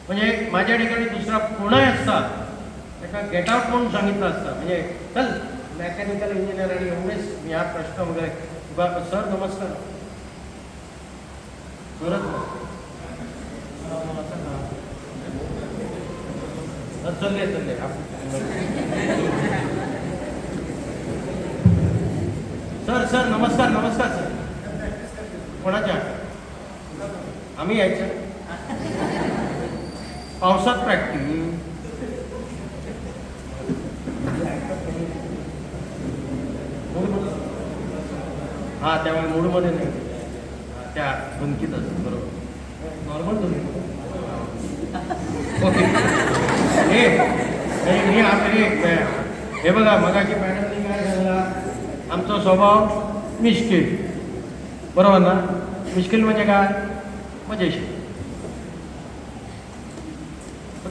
म्हणजे माझ्या ठिकाणी दुसरा कोणही असता त्याला गेट आउट म्हणून सांगितलं असतं. म्हणजे चल मेकॅनिकल इंजिनियर आणि एवढेच या प्रश्न वगैरे. सर नमस्कार. चालले सर सर नमस्कार नमस्कार सर. कोणाच्या आम्ही यायचं पावसात प्रॅक्टिस. हा त्यामुळे मूडमध्ये नाही त्या धुनकीत असत. बरोबर नॉर्मल धुनकी. ओके हे बघा मगाची मॅडमने काय सांगला आमचा स्वभाव मिश्किल. बरोबर ना. मिश्किल म्हणजे काय मजेशीर.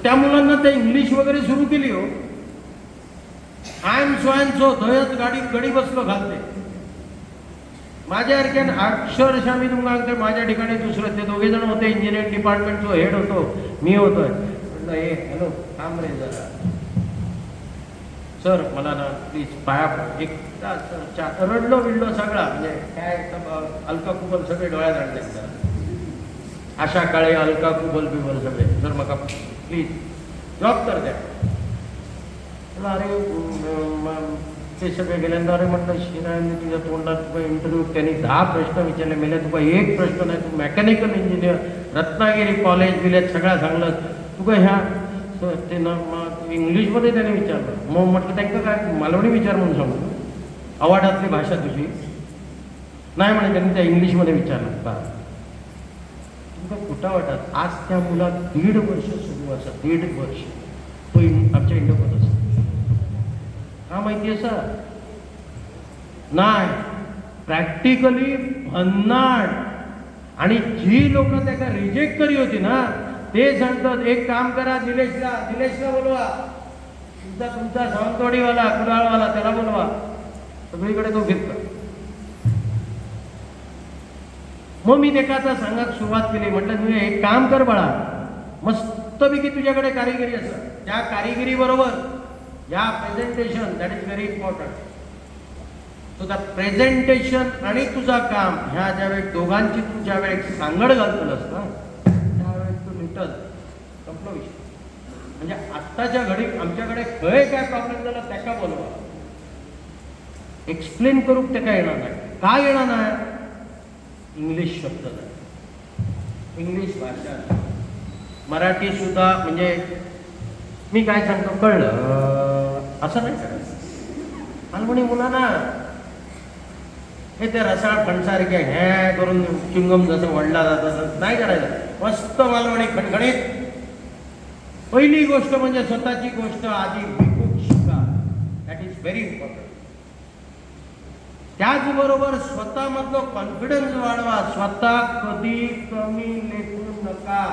त्या मुलांना ते इंग्लिश वगैरे सुरू केली. हो I am so and so धयच गाडी गडी बसलो घालते. माझ्यासारख्या अक्षरशः मी तुम्हाला सांगते माझ्या ठिकाणी दुसरं ते दोघे जण होते. इंजिनिअरिंग डिपार्टमेंटचो हेड होतो मी होतोय. म्हटलं हे हॅलो थांब रे जरा. सर मला ना प्लीज पाया एक रडलो विडलो सगळा. म्हणजे काय अलका कुबल सगळे डोळ्यात आणले. अशा काळी अलका कुबल बिबल सगळे जर मग प्लीज जॉब कर द्या. अरे ते सगळे गेल्यानंतर अरे म्हटलं शिराने तुझ्या तोंडात तुका इंटरव्ह्यू त्यांनी 10 प्रश्न विचारले. मेले तुका एक प्रश्न नाही. तू मेकॅनिकल इंजिनियर रत्नागिरी कॉलेज दिलेत सगळ्या चांगलं. तुका ह्या ते ना मग इंग्लिशमध्ये त्याने विचारलं. मग म्हटलं त्यांना काय मालवणी विचार म्हणून सांगू. अवाढातली भाषा तुझी नाही म्हणे. त्यांनी त्या इंग्लिशमध्ये विचारलं का तुमका कुठं वाटत. आज त्या मुलात 1.5 वर्ष सुरू असं 1.5 वर्ष तो आमच्या इंडोपत असं का माहिती आहे सर नाही प्रॅक्टिकली भन्नाट. आणि जी लोक त्याला रिजेक्ट करी होती ना ते सांगतात एक काम करा निलेशला बोलवा. तुमचा सावंतवाडीवाला कुडाळवाला त्याला बोलवा. सगळीकडे तो घेतला. मग मी त्याला आता सांगायला सुरुवात केली. म्हटलं तुम्ही एक काम कर बाळा मस्तपैकी तुझ्याकडे कारिगिरी असं त्या कारिगिरी बरोबर या presentation that is very important. तुझा प्रेझेंटेशन आणि तुझा काम ह्या ज्यावेळेस दोघांची तू ज्यावेळेस सांगड घालतलस ना त्यावेळेस तू निटल संपला विषय. म्हणजे आत्ताच्या घडीत आमच्याकडे खय काय प्रॉब्लेम झाला त्याका बोलवा. एक्सप्लेन करू ते काय येणार नाही. काय येणार नाही. इंग्लिश शब्द नाही. इंग्लिश भाषा मराठी सुद्धा म्हणजे मी काय सांगतो कळलं असं नाही करायचं. मालवणी मुलांना हे ते रसाळ फणसारखे हे करून चिंगम जसं वडला जातं नाही करायचं. मस्त मालवणी खणखणीत. पहिली गोष्ट म्हणजे स्वतःची गोष्ट आधी विकून शिका. That is very important. त्याचबरोबर स्वतःमधलं कॉन्फिडन्स वाढवा. स्वतः कधी कमी लेखू नका.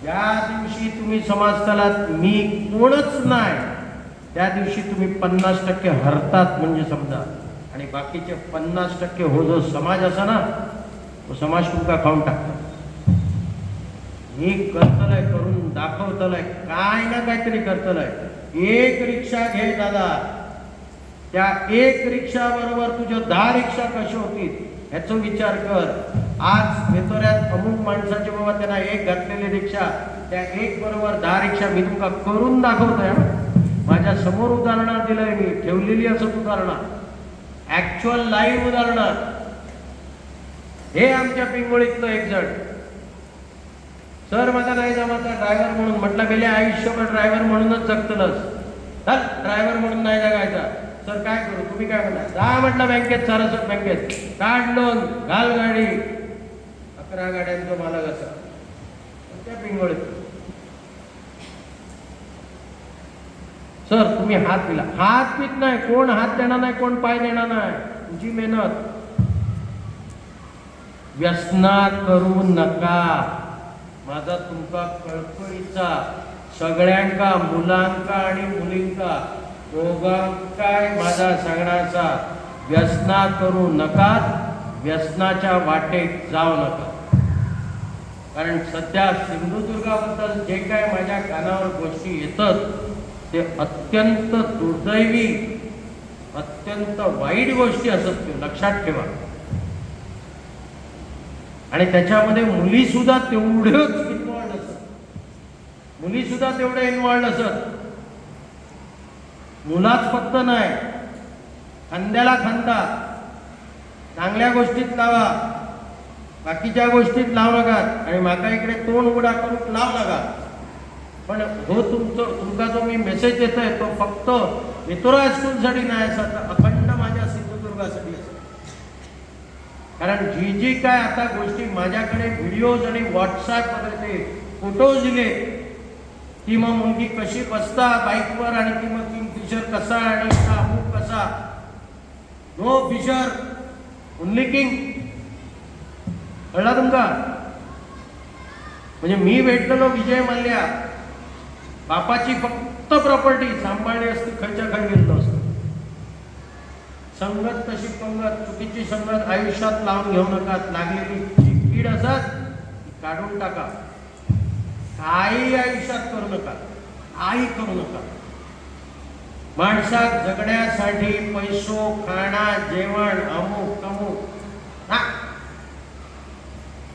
ज्या दिवशी तुम्ही समाजस्थळात मी कोणच नाही त्या दिवशी तुम्ही 50% हरतात म्हणजे समजा. आणि बाकीचे 50% हो जो समाज असा ना तो समाज तुमका खाऊन टाकतो. ही करतलंय, करून दाखवतलंय, काय ना काहीतरी करतलंय. एक रिक्षा घे दादा, त्या एक रिक्षा बरोबर तुझ्या 10 रिक्षा कशा होतील ह्याचा विचार कर. आज वेतोऱ्यात अमुक माणसाची बाबा त्यांना एक घातलेली रिक्षा, त्या एक बरोबर 10 रिक्षा मी तुमका करून दाखवतोय. माझ्या समोर उदाहरणं दिलंय मी, ठेवलेली असं उदाहरणं, ऍक्च्युअल लाईव्ह उदाहरणं. हे आमच्या पिंगोळीतलं एक जण, सर माझा नाही जमाचा ड्रायव्हर म्हणून. म्हटलं गेले आयुष्यभर ड्रायव्हर म्हणूनच जगतलंच, चल ड्रायव्हर म्हणून नाही जगायचा. सर काय करू, तुम्ही काय म्हणता, जा म्हटलं बँकेत, सारस्वत बँकेत, काढ लोन, घाल गाडी. 11 गाड्यांचा मालक असा त्या पिंगोळीत. सर तुम्ही हात दिला, हात पित नाही, कोण हात देणार नाही, कोण पाय देणार नाही, तुझी मेहनत. व्यसना करू नका. माझा तुमका कळकळीचा सगळ्यांका, मुलांका आणि मुलींका दोघांकाय माझा सांगण्याचा, व्यसना करू नका, व्यसनाच्या वाटेत जाऊ नका. कारण सध्या सिंधुदुर्गाबद्दल जे काय माझ्या कानावर गोष्टी येतात ते अत्यंत दुर्दैवी, अत्यंत वाईट गोष्टी असत, लक्षात ठेवा. आणि त्याच्यामध्ये मुली सुद्धा तेवढेच इन्व्हॉल्ड असत, मुली सुद्धा तेवढे इन्व्हॉल्ड असत. मुलाच फक्त नाही, खांद्याला खांदा, चांगल्या गोष्टीत लावा, बाकीच्या गोष्टीत लावू नका. आणि माका इकडे तोंड उघडा करून लावू नका. पण हो तुमचा जो मी मेसेज देतोय तो फक्त वेतोरा स्कूलसाठी नाही असा, तर अखंड माझ्या सिंधुदुर्गासाठी असं. कारण जी जी काय आता गोष्टी माझ्याकडे व्हिडिओज आणि व्हॉट्सअप वगैरे फोटोज दिले, ती मग मुलगी कशी बसता बाईकवर, आणि ती मग किंगफिशर कसा आणि अमुक कसा, नो फिशर ओनली किंग. कळला तुमका? म्हणजे मी भेटलेलो विजय मल्ल्या, बापाची फक्त प्रॉपर्टी सांभाळली असती, खर्चा खाली गेलो असतो. संगत तशी पंगत, चुकीची संगत आयुष्यात लावून घेऊ नका. लागलेली जी कीड असत काढून टाका. काही आयुष्यात करू नका, काही करू नका. माणसात जगण्यासाठी पैसो, खाणा, जेवण, अमुक तमुक,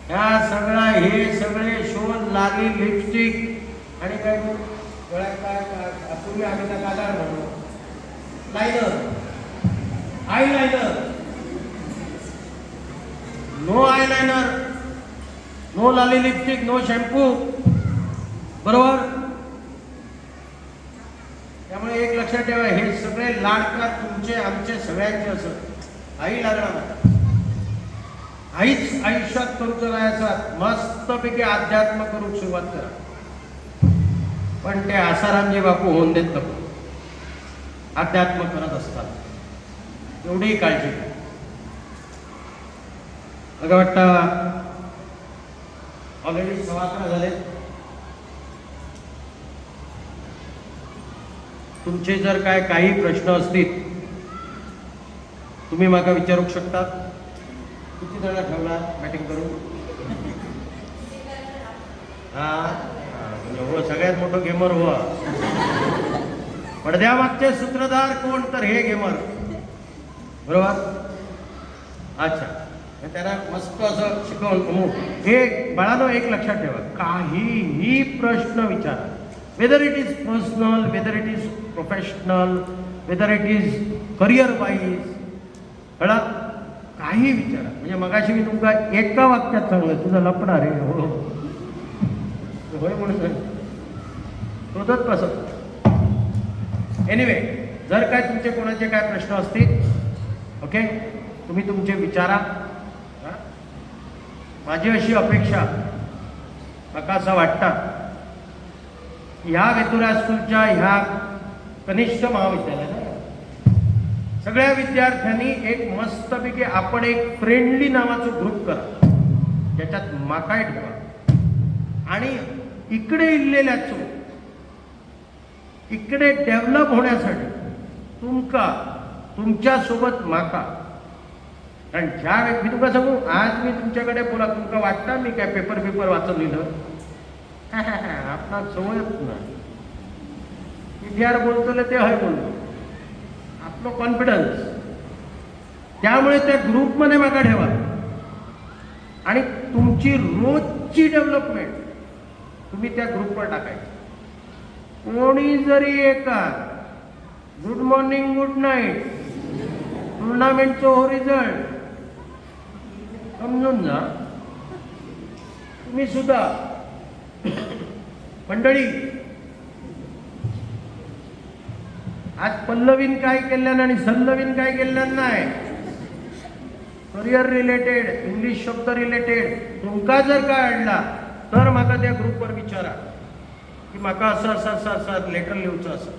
ह्या सगळा हे सगळे शोध, लाली, लिपस्टिक आणि काय गळ्यात काय पूर्वी आम्ही त्या कागार म्हणू, liner, eye liner, no eye liner, no लाली लिपस्टिक, नो शॅम्पू, बरोबर. त्यामुळे एक लक्षात ठेवा, हे सगळे लाडकार तुमचे आमचे सगळ्यांचे असत. आई लागणार, आईच आयुष्यात करूच राहायचा, मस्तपैकी अध्यात्म करू सुरुवात करा. पण ते आसारामजी बापू होऊन देत नको, अध्यात्म करत असतात, एवढी काळजी घ्या. मला वाटतं ऑलरेडी 11:15 झाले. तुमचे जर काय काही प्रश्न असतील तुम्ही मला विचारू शकता. किती जण ठेवला बॅटिंग करून? हो, सगळ्यात मोठं गेमर हो. पडद्यामागचे सूत्रधार कोण? तर हे गेमर, बरोबर. अच्छा, त्यांना मस्त असं शिकवून. हे बाळानो एक लक्षात ठेवा, काहीही प्रश्न विचारा, whether it is personal, whether it is professional, whether it is career wise, कळा, काही विचारा. म्हणजे मगाशी मी तुमका एका वाक्यात सांगलं, तुझं लपणार आहे हो होय म्हणून शोधत कसं. एनिवे, जर काय तुमचे कोणाचे काय प्रश्न असतील, ओके, तुम्ही तुमचे विचारा. माझी अशी अपेक्षा, मला असं वाटतं, ह्या वेतुरा स्कूलच्या ह्या कनिष्ठ महाविद्यालयात सगळ्या विद्यार्थ्यांनी एक मस्तपैकी आपण एक फ्रेंडली नावाचं ग्रुप करा, ज्याच्यात माकाय ठेवा. आणि इकडे इल्लेल्याचो इकडे डेव्हलप होण्यासाठी तुमच्यासोबत माका. कारण ज्या मी तुमका सांगू, आज मी तुमच्याकडे बोला, तुमका वाटतं मी काय पेपर वाचून लिहिलं? आपला सवयच नाही इंडियावर बोलतो ते हय बोलतो आपलं कॉन्फिडन्स. त्यामुळे त्या ग्रुपमध्ये मागा ठेवा आणि तुमची रोजची डेव्हलपमेंट तुम्ही त्या ग्रुपवर टाकायची. कोणी जरी एका गुड मॉर्निंग गुड नाईट टुर्नामेंटचा हो रिझल्ट समजून जा. तुम्ही सुद्धा मंडळी आज पल्लवीन काय केल्यानं आणि सल्लवीन काय केल्यानं नाही. करिअर रिलेटेड इंग्लिश शब्द रिलेटेड तुमका जर काय आणला तर म्हाका त्या ग्रुपवर विचारा की म्हाका असं असं असं असं लेटर लिहूचं असं.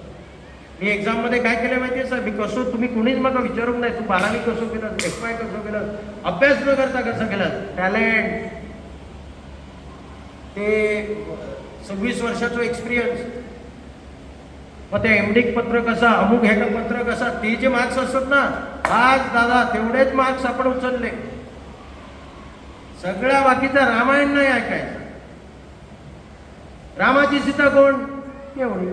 मी एक्झाममध्ये काय केलं माहिती आहे सर, मी कसं तुम्ही कुणीच म्हाका विचारूक नाही तू 12वी कसं केलं FY कसं केलं अभ्यास न करता कसं केलं. टॅलेंट ते 26 वर्षाचा एक्सपिरियन्स मग ते एमडिक पत्र कसा अमुक ह्याचं पत्र कसा ते जे मार्क्स असतात ना आज दादा तेवढेच मार्क्स आपण उचलले. सगळ्या बाकीचा रामायण नाही ऐकायचं. रामाची सीता कोण एवढी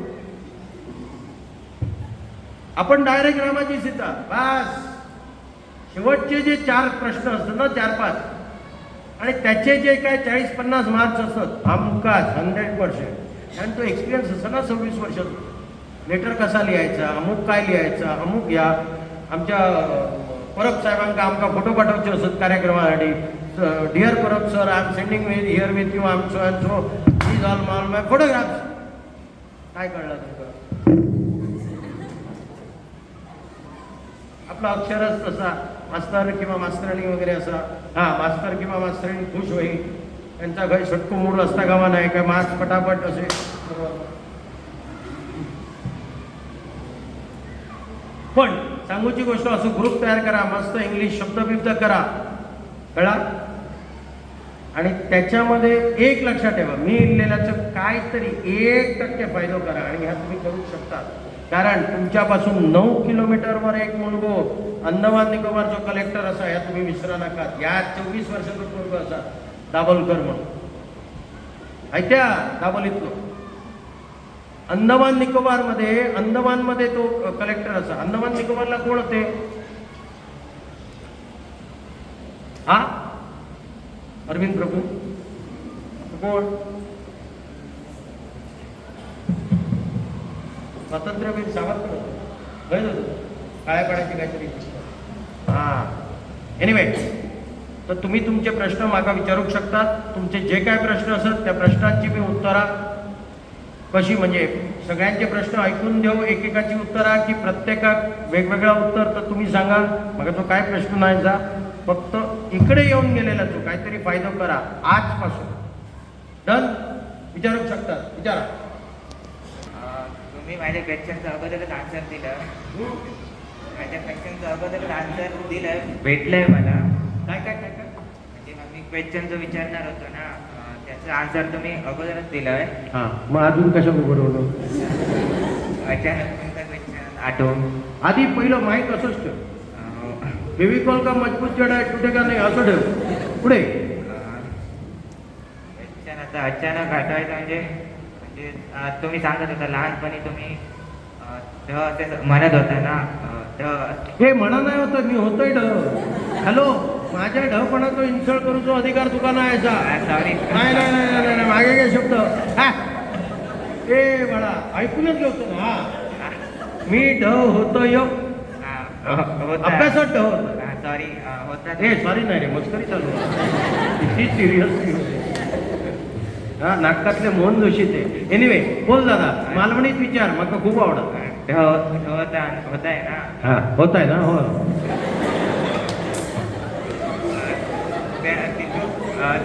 आपण डायरेक्ट रामाची सीता बस. शेवटचे जे 4 प्रश्न असतात ना 4-5 आणि त्याचे जे काय 40-50 मार्क्स असतात हमखास 100% आणि तो एक्सपिरियन्स असतो ना 26 वर्षाचा. लेटर कसा लिहायचा अमुक काय लिहायचा अमुक या आमच्या परब साहेबांका आमका फोटो पाठवचे असत कार्यक्रमासाठी. Dear Parab sir I am sending with here with you I am so and so please all my my photographs. काय कळलं तुमचं आपला अक्षरच तसा मास्तर किंवा मास्तराणी वगैरे असा मास्तर किंवा मास्तराणी खुश होईल त्यांचा काही सटकू मूड असता गावा नाही काय मार्क्स पटापट असे. पण सांगूची गोष्ट असं ग्रुप तयार करा मस्त इंग्लिश शब्दबिब्द करा कळा आणि त्याच्यामध्ये एक लक्षात ठेवा मी लिहिलेल्याचं काहीतरी 1% फायदा करा आणि ह्या तुम्ही करू शकता. कारण तुमच्यापासून 9 किलोमीटरवर एक मुलगो अंदमान निकोबारचा कलेक्टर असा ह्या तुम्ही विसरा नका. या 24 वर्षाचा मुलगा असा दाभोलकर म्हणून ऐत्या दाभोलीतलो अंदमानमध्ये तो कलेक्टर असा. अंदमान निकोबारला कोण होते अरविंद प्रभू कोण स्वातंत्र्यवीर सावरकर होतो काळ्या पाण्याची काहीतरी एनिवे. तर तुम्ही तुमचे प्रश्न मागा विचारू शकतात. तुमचे जे काय प्रश्न असतात त्या प्रश्नांची मी उत्तरा कशी म्हणजे सगळ्यांचे प्रश्न ऐकून देऊ एकेकाची उत्तरा की प्रत्येकात वेगवेगळा उत्तर. तर तुम्ही सांगा मग तो काय प्रश्न नाही जा फक्त इकडे येऊन गेलेला तो काहीतरी फायदा करा आजपासून. डन विचारू शकतात विचारा. तुम्ही माझ्या क्वेश्चनचं अगोदरच आन्सर दिलं. माझ्या क्वेश्चनचं अगोदरच आन्सर दिलं भेटलंय मला. काय काय काय काय म्हणजे मग मी क्वेश्चन जो विचारणार होतो ना त्याचं आन्सर तुम्ही अगोदरच दिलंय. मग अजून कशा बरोबर अचानक तुमचा क्वेश्चन आठवून आधी पहिलं माहीत असंच ठेव. फेविकॉल का मजबूत जडा कुठे का नाही असं ठेव. पुढे क्वेश्चन आता अचानक आठवायचं म्हणजे तुम्ही सांगत होता लहानपणी तुम्ही ढ असे म्हणत होता ना ढ हे म्हणा नाही होतं मी होतोय ढ. हॅलो माझ्या ढपणाचा इन्सल्ट करूचो अधिकार तुका नाही सॉरी नाही नाही नाही नाही मागे काय शब्द ए बाळा ऐकूनच घेतो ना मी ढ होतोय अभ्यासात ढ होत. सॉरी होता हे सॉरी नाही रे मस्करी चालू किती सिरियसली होते नाटकातले मोहन जोशी ते. एनिवे बोल दादा मालवणीत विचार मला खूप आवडत. होत आहे ना होत आहे ना हो.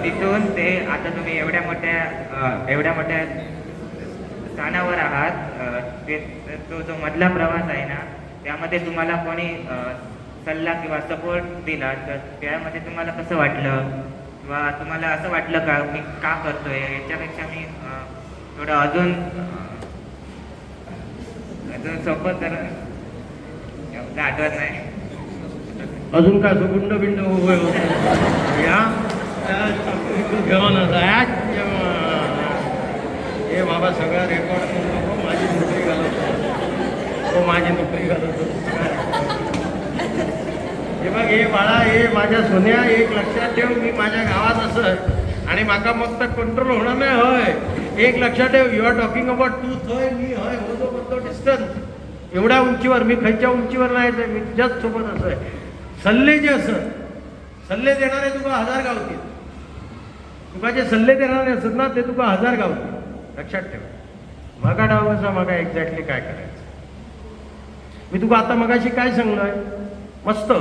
तिथून ते आता तुम्ही एवढ्या मोठ्या स्थानावर आहात. तो जो मधला प्रवास आहे ना त्यामध्ये तुम्हाला कोणी सल्ला किंवा सपोर्ट दिला तर त्यामध्ये तुम्हाला कसं वाटलं किंवा तुम्हाला असं वाटलं का मी का करतोय याच्यापेक्षा मी थोडं अजून सोपं तर आठवत नाही. अजून काय गुंड बिंड या घेऊन हे बाबा सगळं रेकॉर्ड करू नको, माझी नोकरी घालवतो, हो माझी नोकरी घालवतो. हे बघ हे बाळा, हे माझ्या सोन्या, एक लक्षात ठेव, मी माझ्या गावात असं आणि माका मग तर कंट्रोल होणार नाही. होय एक लक्षात ठेव, यू आर टॉकिंग अबाउट तू थंय मी हय होतो म्हणतो डिस्टन्स एवढ्या उंचीवर, मी खायच्या उंचीवर नाही, मी तुझ्याच सोबत असं आहे. सल्ले जे असत, सल्ले देणारे तुका 1000 गावतील, तुका जे सल्ले देणारे असत ना ते तुका 1000 गावतील. लक्षात ठेव. मगा डावाचा मगा एक्झॅक्टली काय करायचं. मी तुका आता मगाशी काय सांगलोय, मस्त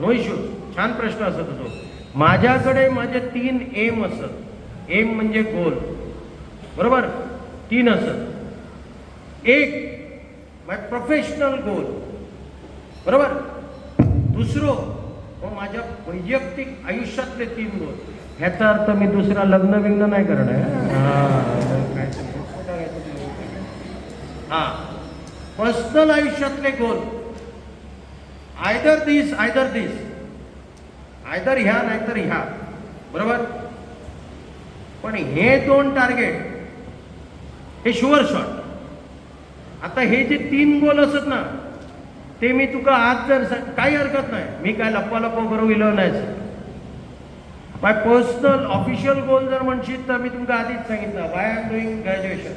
नो इश्यूज, छान प्रश्न असत होतो. माझ्याकडे माझे 3 एम असत. एम म्हणजे गोल, बरोबर, 3 असत. एक माय प्रोफेशनल गोल, बरोबर. दुसरं माझ्या वैयक्तिक आयुष्यातले 3 गोल. ह्याचा अर्थ मी दुसरा लग्न बिग्न नाही करणार. हा पर्सनल आयुष्यातले गोल, आयदर दिस आयदर दिस, आयदर ह्या नाहीतर ह्या, बरोबर. पण हे 2 टार्गेट हे शुअर शॉट. आता हे जे 3 गोल असत ना ते मी तुका आज जर काही हरकत नाही, मी काय लप्पा करू इलो नाही. माय पर्सनल ऑफिशियल गोल जर म्हणशील तर मी तुमका आधीच सांगितलं, Y I am doing graduation.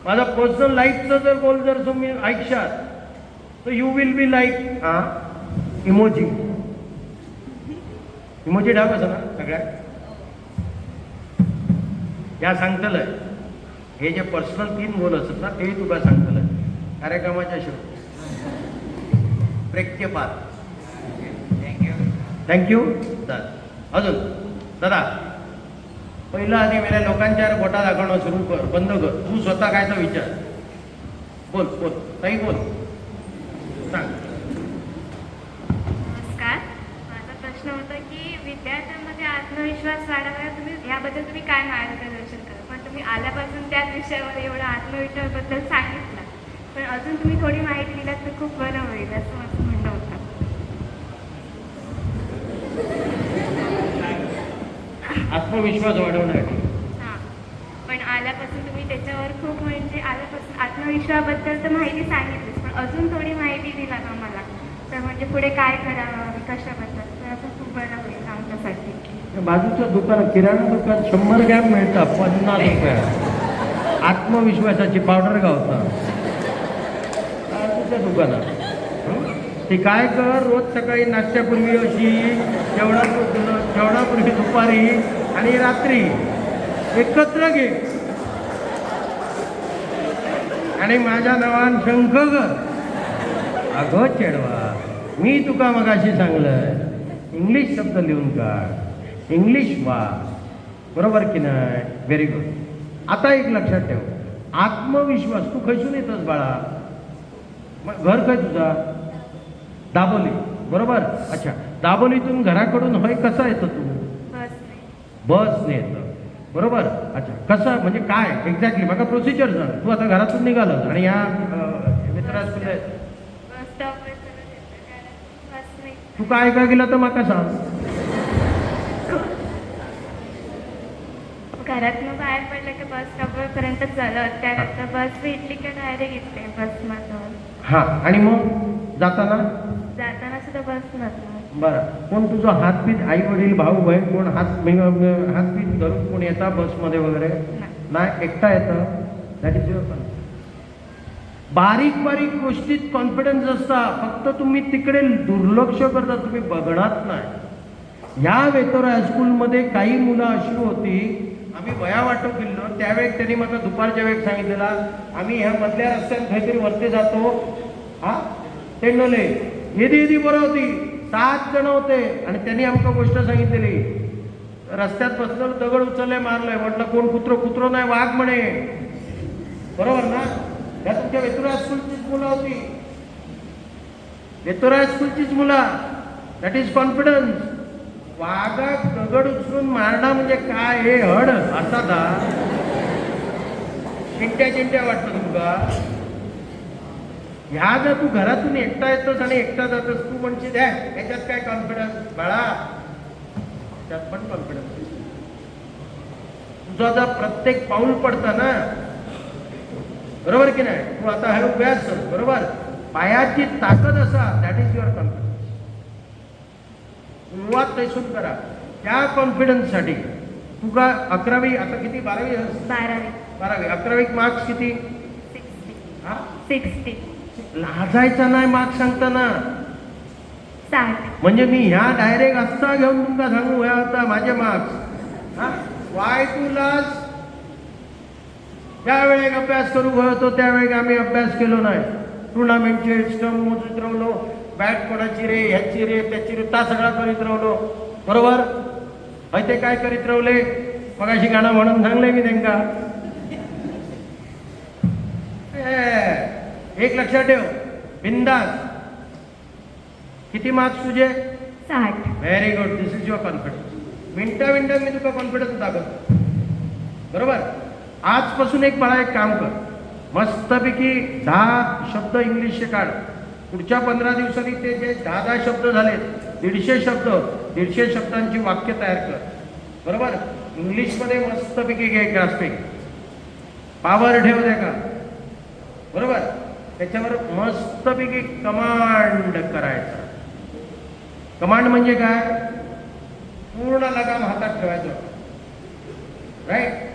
माझा पर्सनल लाईफचा जर गोल जर तुम्ही ऐकशाल तर you will be like emoji. Emoji डाव असं ना सगळ्यात या सांगतलंय. हे जे पर्सनल 3 गोल असत ना ते तुका सांगतलंय. कार्यक्रमाच्या शेवटी प्रेक्षपात. थँक्यू. अजून दादा, पहिलं आधी मेल्या लोकांच्या गोटा दाखवणं सुरू कर, बंद कर. तू स्वतः काय तर विचार. बोल बोल ताई, बोल, सांग. नमस्कार. माझा प्रश्न होता की विद्यार्थ्यांमध्ये आत्मविश्वास वाढवायला याबद्दल तुम्ही काय मार्गदर्शन करा. पण तुम्ही आल्यापासून त्याच विषयावर एवढा आत्मविश्वासाबद्दल सांगितलं, पण अजून तुम्ही थोडी माहिती दिलात तर खूप बरं होईल असं माझं म्हणणं होतं. आत्मविश्वास वाढवण्यासाठी. हां, पण आल्यापासून तुम्ही त्याच्यावर खूप म्हणजे आल्यापासून आत्मविश्वासाबद्दल तर माहिती सांगितलीच, पण अजून थोडी माहिती दिला ना मला तर म्हणजे पुढे काय करावं कशाबद्दल, तर असं खूप बरं होईल आमच्यासाठी. बाजूचं दुकान, किराणा दुकान 100 ग्रॅम मिळतं 50 रुपया. आत्मविश्वासाची पावडर गावता बाजूच्या दुकानात. ते काय कर, रोज सकाळी नाश्त्यापूर्वी अशी, जेवणापूर्वी दुपारी आणि रात्री एकत्र घे आणि माझ्या नावान शंख कर. अगं चेडवा, मी तुका मगाशी सांगलंय इंग्लिश शब्द लिहून काढ, इंग्लिश वाच, बरोबर की नाही. Very good. आता एक लक्षात ठेव, आत्मविश्वास तू खैसून येतस बाळा. मग घर काय तुझा? दाबोली, बरोबर. अच्छा, दाबोलीतून घराकडून होय कसा येतो तू? बसने येतं, बरोबर. अच्छा, कसं म्हणजे काय एक्झॅक्टली मला प्रोसिजर सांग. तू आता घरातून निघालं आणि या मित्रास तू काय काय गेलं तर मला सांग. घरातनं बाहेर पडलं की बस स्टॉपपर्यंत चालत, त्यानंतर बस भेटली की डायरेक्ट येते बस माझं. हां, आणि मग जाताना सुद्धा बस नसणार. बरं. कोण तुझं हातपीत, आई वडील भाऊ बहीण कोण हातपीत धरून कोण येतात बसमध्ये वगैरे? नाही, एकटा येतं. That is your confidence. बारीक बारीक गोष्टीत कॉन्फिडन्स असता, फक्त तुम्ही तिकडे दुर्लक्ष करता, तुम्ही बघणार नाही. ह्या वेतोरा हायस्कूलमध्ये काही मुलं अशी होती, आम्ही वया वाटप गेलो त्यावेळेस त्यांनी मला दुपारच्या वेळेस सांगितलेला, आम्ही ह्या मधल्या रस्त्यात काहीतरी वरती जातो. हा ते नले येदी बरं होती, 7 जण होते आणि त्यांनी आमका गोष्ट सांगितलेली. रस्त्यात बसलं, दगड उचलले, मारलंय. म्हटलं कोण कुत्रो नाही, वाघ म्हणे. बरोबर ना. या तुमच्या वेतोरा हायस्कूलचीच मुलं होती, वेतोरा हायस्कूलचीच मुलं. That is confidence. वाघात दगड उचलून मारणं म्हणजे काय? हे हड असा दा चिंट्या वाटतं तुमका. ह्या जर तू घरातून एकटा येतोस आणि एकटा जातोस, तू म्हणशील ह्याच्यात काय कॉन्फिडन्स बाळा, त्यात पण कॉन्फिडन्स. तुझा जर प्रत्येक पाऊल पडतं ना, बरोबर की नाही, तू आता हे उभे असेल, बरोबर, पायाची ताकद असा, दॅट इज युअर कॉन्फिडन्स. सुरुवात तेसून करा. त्या कॉन्फिडन्ससाठी तू का 11वी, आता किती 12वी 12वी 11वी मार्क्स किती? 60. लाजायचा नाही मार्क्स सांगताना. 60. म्हणजे मी ह्या डायरेक्ट आत्ता घेऊन तुमका सांगू ह्या होता माझे मार्क्स. वाय टू लाज? ज्यावेळी अभ्यास करू होतो त्यावेळी आम्ही अभ्यास केलो नाही. टुर्नामेंटचे स्टंप मोजून राहिलो, बॅट कोणाची रे, ह्याची रे, त्याची रे, ता सगळा करीत राहिलो, बरोबर. ते काय करीत रावले, मगाशी गाणं म्हणून सांगले मी त्यांना. एक लक्षात ठेव, बिंदास. किती मार्क्स तुझे? 60. Very good, this is your confidence. मिनटा मी तुका कॉन्फिडन्स दाखवतो, बरोबर. आजपासून एक मला एक काम कर, मस्तपैकी 10 शब्द इंग्लिशचे काढ. पुढच्या 15 दिवसांनी ते जे 10 शब्द झालेत, 150 शब्दांची वाक्य तयार कर, बरोबर. इंग्लिशमध्ये मस्तपैकी घे ग्रास्पिंग, पावर ठेव दे का, बरोबर. त्याच्यावर मस्तपैकी कमांड करायचा. कमांड म्हणजे काय? पूर्ण लगाम हातात ठेवायचं, right.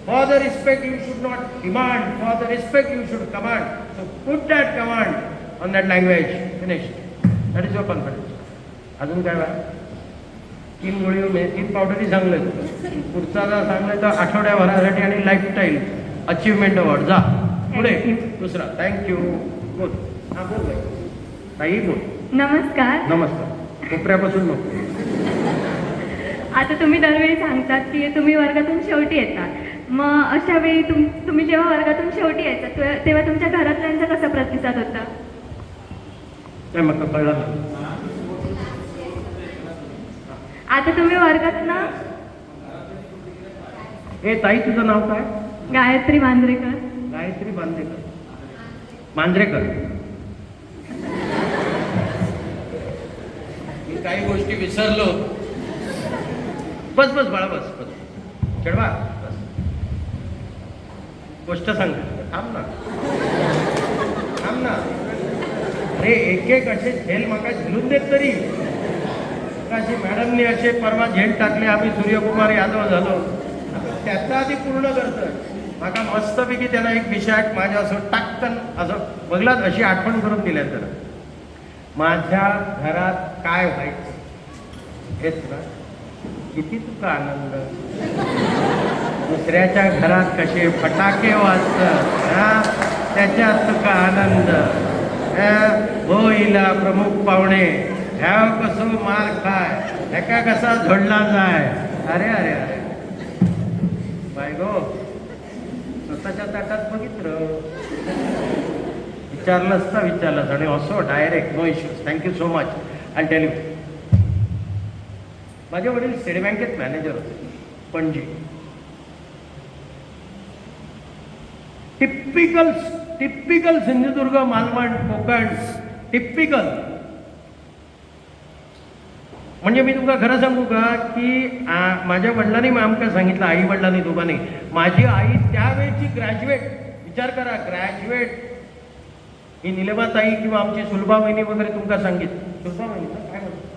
For the respect you should not demand, for the respect you should command. So put that command on that language. Finish. That is your confidence. अजून काय बा? 3 गोळी 3 पावडरी सांगलं. पुढचा जर सांगलं तर आठवड्याभरासाठी आणि लाईफस्टाईल अचीवमेंट अवॉर्ड. जा पुढे. दुसरा. थँक्यू. बोल. हा बोल बाई. ताई बोल. नमस्कार. नमस्कार. कोपऱ्यापासून नको. आता तुम्ही दरवेळी सांगतात की तुम्ही वर्गातून शेवटी येता, मग अशा वेळी तुम्ही जेव्हा वर्गातून शेवटी यायचा तेव्हा तुमच्या घरातल्यांचा कसा प्रतिसाद होता? काय मग कळलं? आता तुम्ही वर्गात ना. ताई तुझं नाव काय? गायत्री मांजरेकर. गायत्री मांजरेकर. मी काही गोष्टी विसरलो. बस बाळा, बस. चढवा, बस. गोष्ट सांग. थांब ना. अरे एक असे झेल माका झेलून देत तरी. अशी मॅडमने असे परवा झेल टाकले, आम्ही सूर्यकुमार यादव झालो. त्याचा आधी पूर्ण करतं माका मस्तपैकी त्यांना एक विषय माझ्या असं टाकतन असं बघलात अशी आठवण करून दिल्या. तर माझ्या घरात काय व्हायचं हेच ना. किती तुका आनंद. दुसऱ्याच्या घरात कसे फटाके वाजतात, त्याच्यात तुका आनंद. होईला प्रमुख पाहुणे, ह्या कसं मार खाय, ह्याका कसा झोडला जाय. अरे बायगो, स्वतःच्या ताटात बघितलं, विचारलंच आणि असो direct. No issues. Thank you so much. I tell you, माझे वडील स्टेट बँकेत मॅनेजर होते, पणजी. टिपिकल सिंधुदुर्ग, मालवण, कोकण. टिपिकल म्हणजे मी तुमका खरं सांगू का की माझ्या वडिलांनी आमका सांगितलं, आई वडिलांनी दोघांनी. माझी आई त्यावेळची ग्रॅज्युएट. विचार करा, ग्रॅज्युएट. ही निलमाताई किंवा आमची सुलभा वहिनी वगैरे तुमका सांगितलं. सुलभा वहिनी काय म्हणतो,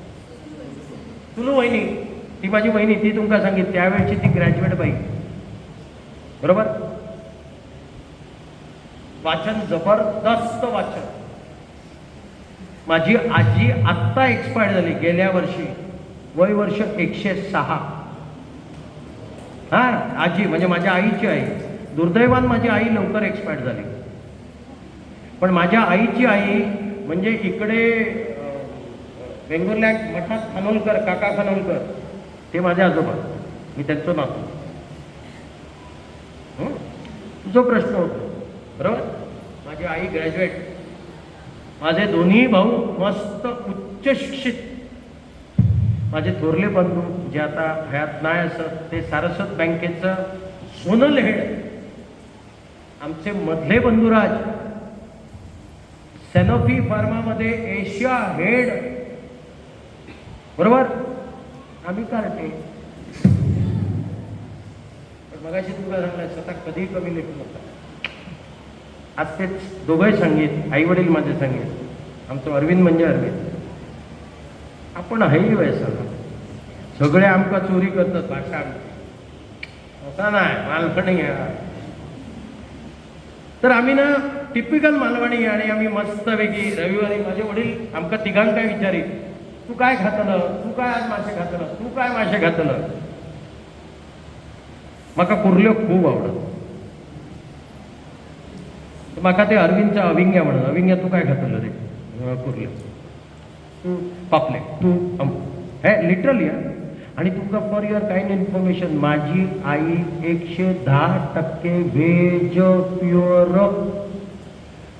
तुलू वहिनी, ती माझी वहिनी, ती तुमका सांगितली त्यावेळची ती ग्रॅज्युएट बाई, बरोबर. वाचन, जबरदस्त वाचन. माझी आजी आत्ता एक्सपायर झाली गेल्या वर्षी, वय वर्ष 106. आजी म्हणजे माझ्या आईची आई. दुर्दैवान माझी आई लवकर एक्सपायर झाली. पण माझ्या आईची आई म्हणजे इकडे वेंगुर्ल्या मठात खानोलकर, काका खानोलकर, ते माझे आजोबा. मी त्यांचं नाव. जो प्रश्न होतो, बरोबर. माझी आई ग्रॅज्युएट, माझे दोन्ही भाऊ मस्त उच्च शिक्षित. माझे थोरले बंधू जे आता हयात नाही असत, ते सारस्वत बँकेचं सोनल हेड. आमचे मधले बंधुराज सॅनोफी फार्मामध्ये एशिया हेड, बरोबर. आम्ही कार्टे. मगाशी तुला सांगलाय स्वतः कधीही कमी लेखू नका. आज तेच दोघंही सांगेत, आई वडील माझे सांगेत, आमचं अरविंद म्हणजे अरविंद. आपण हाही वयसन सगळे आमका चोरी करतात भाषा असा नाही मालवणी आहे. तर आम्ही ना टिपिकल मालवणी आणि आम्ही मस्तपैकी रविवारी माझे वडील आमका तिघांक काय विचारीत, तू काय खातलं, तू काय आज मासे खातलं, तू काय मासे खातलं. म्हाका कुर्ल्यो खूप आवडत. म्हाका ते अरविंदच्या अविंग्या म्हणत, अविंग्या तू काय खातलं रे, कुर्ल्यो, तू पापले, तू हे लिटरली. आणि तुमका फॉर युअर काइंड इन्फॉर्मेशन, माझी आई 110% व्हेज प्युअर.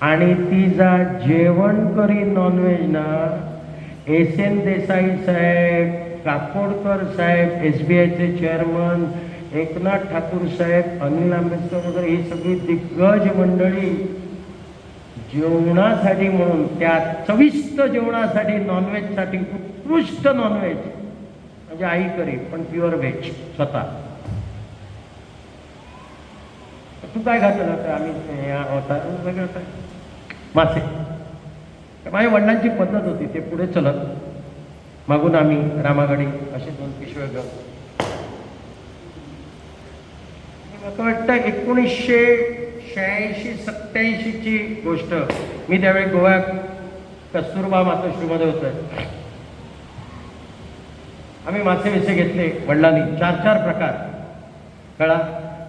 आणि ती जा जेवण करी नॉनव्हेज ना, एस.एन. देसाई साहेब, काकोडकर साहेब, SBIचे चेअरमन, एकनाथ ठाकूर साहेब, अनिल आंबेडकर वगैरे ही सगळी दिग्गज मंडळी जेवणासाठी म्हणून, त्या चविष्ट जेवणासाठी, नॉनव्हेजसाठी, उत्कृष्ट नॉनव्हेज म्हणजे आई करी, पण प्युअर व्हेज स्वतः. तू काय घातलं होतं, आम्ही होता वेगळं काय मासे. माझ्या वडिलांची पद्धत होती, ते पुढे चलत मागून आम्ही रामागडी असे 2 पिशवे घेऊन. मला वाटतं 1986-87ची गोष्ट. मी त्यावेळी गोव्यात कस्तुरबा मातोश्रीमध्ये होतो. आम्ही मासे विसे घेतले वडिलांनी, 4 प्रकार कळा,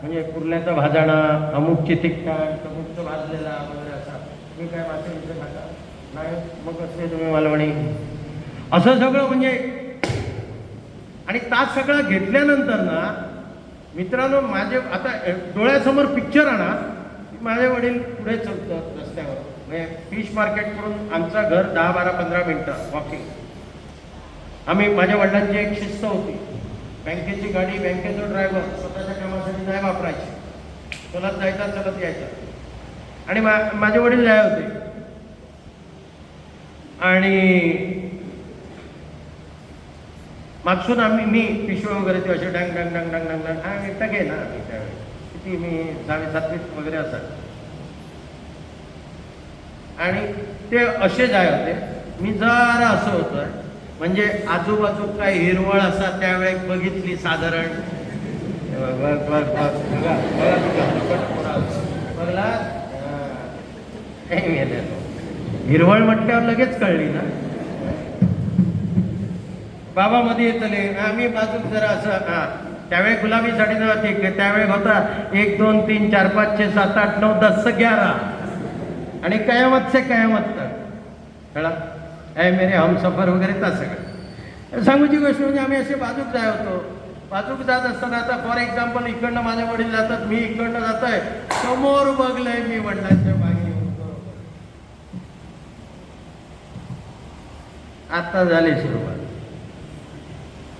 म्हणजे कुर्ल्याचा भाजाणा, अमुकची तिखट, अमुकचं भाजलेला वगैरे असा. तुम्ही काय मासे विसे खाता नाही, मग असले तुम्ही मालवणी, असं सगळं म्हणजे. आणि तास सगळं घेतल्यानंतर ना मित्रांनो, माझे आता डोळ्यासमोर पिक्चर आणा, माझे वडील पुढे चलतात रस्त्यावर, म्हणजे फिश मार्केटकडून आमचं घर 10, 12, 15 मिनटं वॉकिंग. आम्ही, माझ्या वडिलांची एक शिस्त होती, बँकेची गाडी, बँकेचा ड्रायव्हर स्वतःच्या कामासाठी नाही वापरायची, चलत जायचा चलत यायचा. आणि माझे वडील जाय होते. आणि मागसून मी पिशवे वगैरे ते असे डांग डांग डांग डांग डांग डांग हा एकटा घे ना. मी त्यावेळी किती, मी 6वी 7वीत वगैरे असत. आणि ते असे जाय होते. मी जरा असं होतं, म्हणजे आजूबाजू काय हिरवळ असा त्यावेळेस बघितली साधारण. बघला हिरवळ म्हटल्यावर लगेच कळली ना. बाबा मध्ये येतले, आम्ही बाजूक जरा असं. त्यावेळी गुलाबी साडी नव्हती, त्यावेळी होता 1, 2, 3, 4, 5, 6, 7, 8, 9, 10, 11. आणि कयामत से कयामत तक कळा, ए मेरे हमसफर वगैरे त्या सगळं. सांगूची गोष्ट म्हणजे आम्ही असे बाजूक जाय होतो. बाजूक जात असताना, आता फॉर एक्झाम्पल इकडनं माझे वडील जातात, मी इकडनं जातोय, समोर बघलंय मी वडिलांच्या मागे होतो. आता झाली सुरुवात.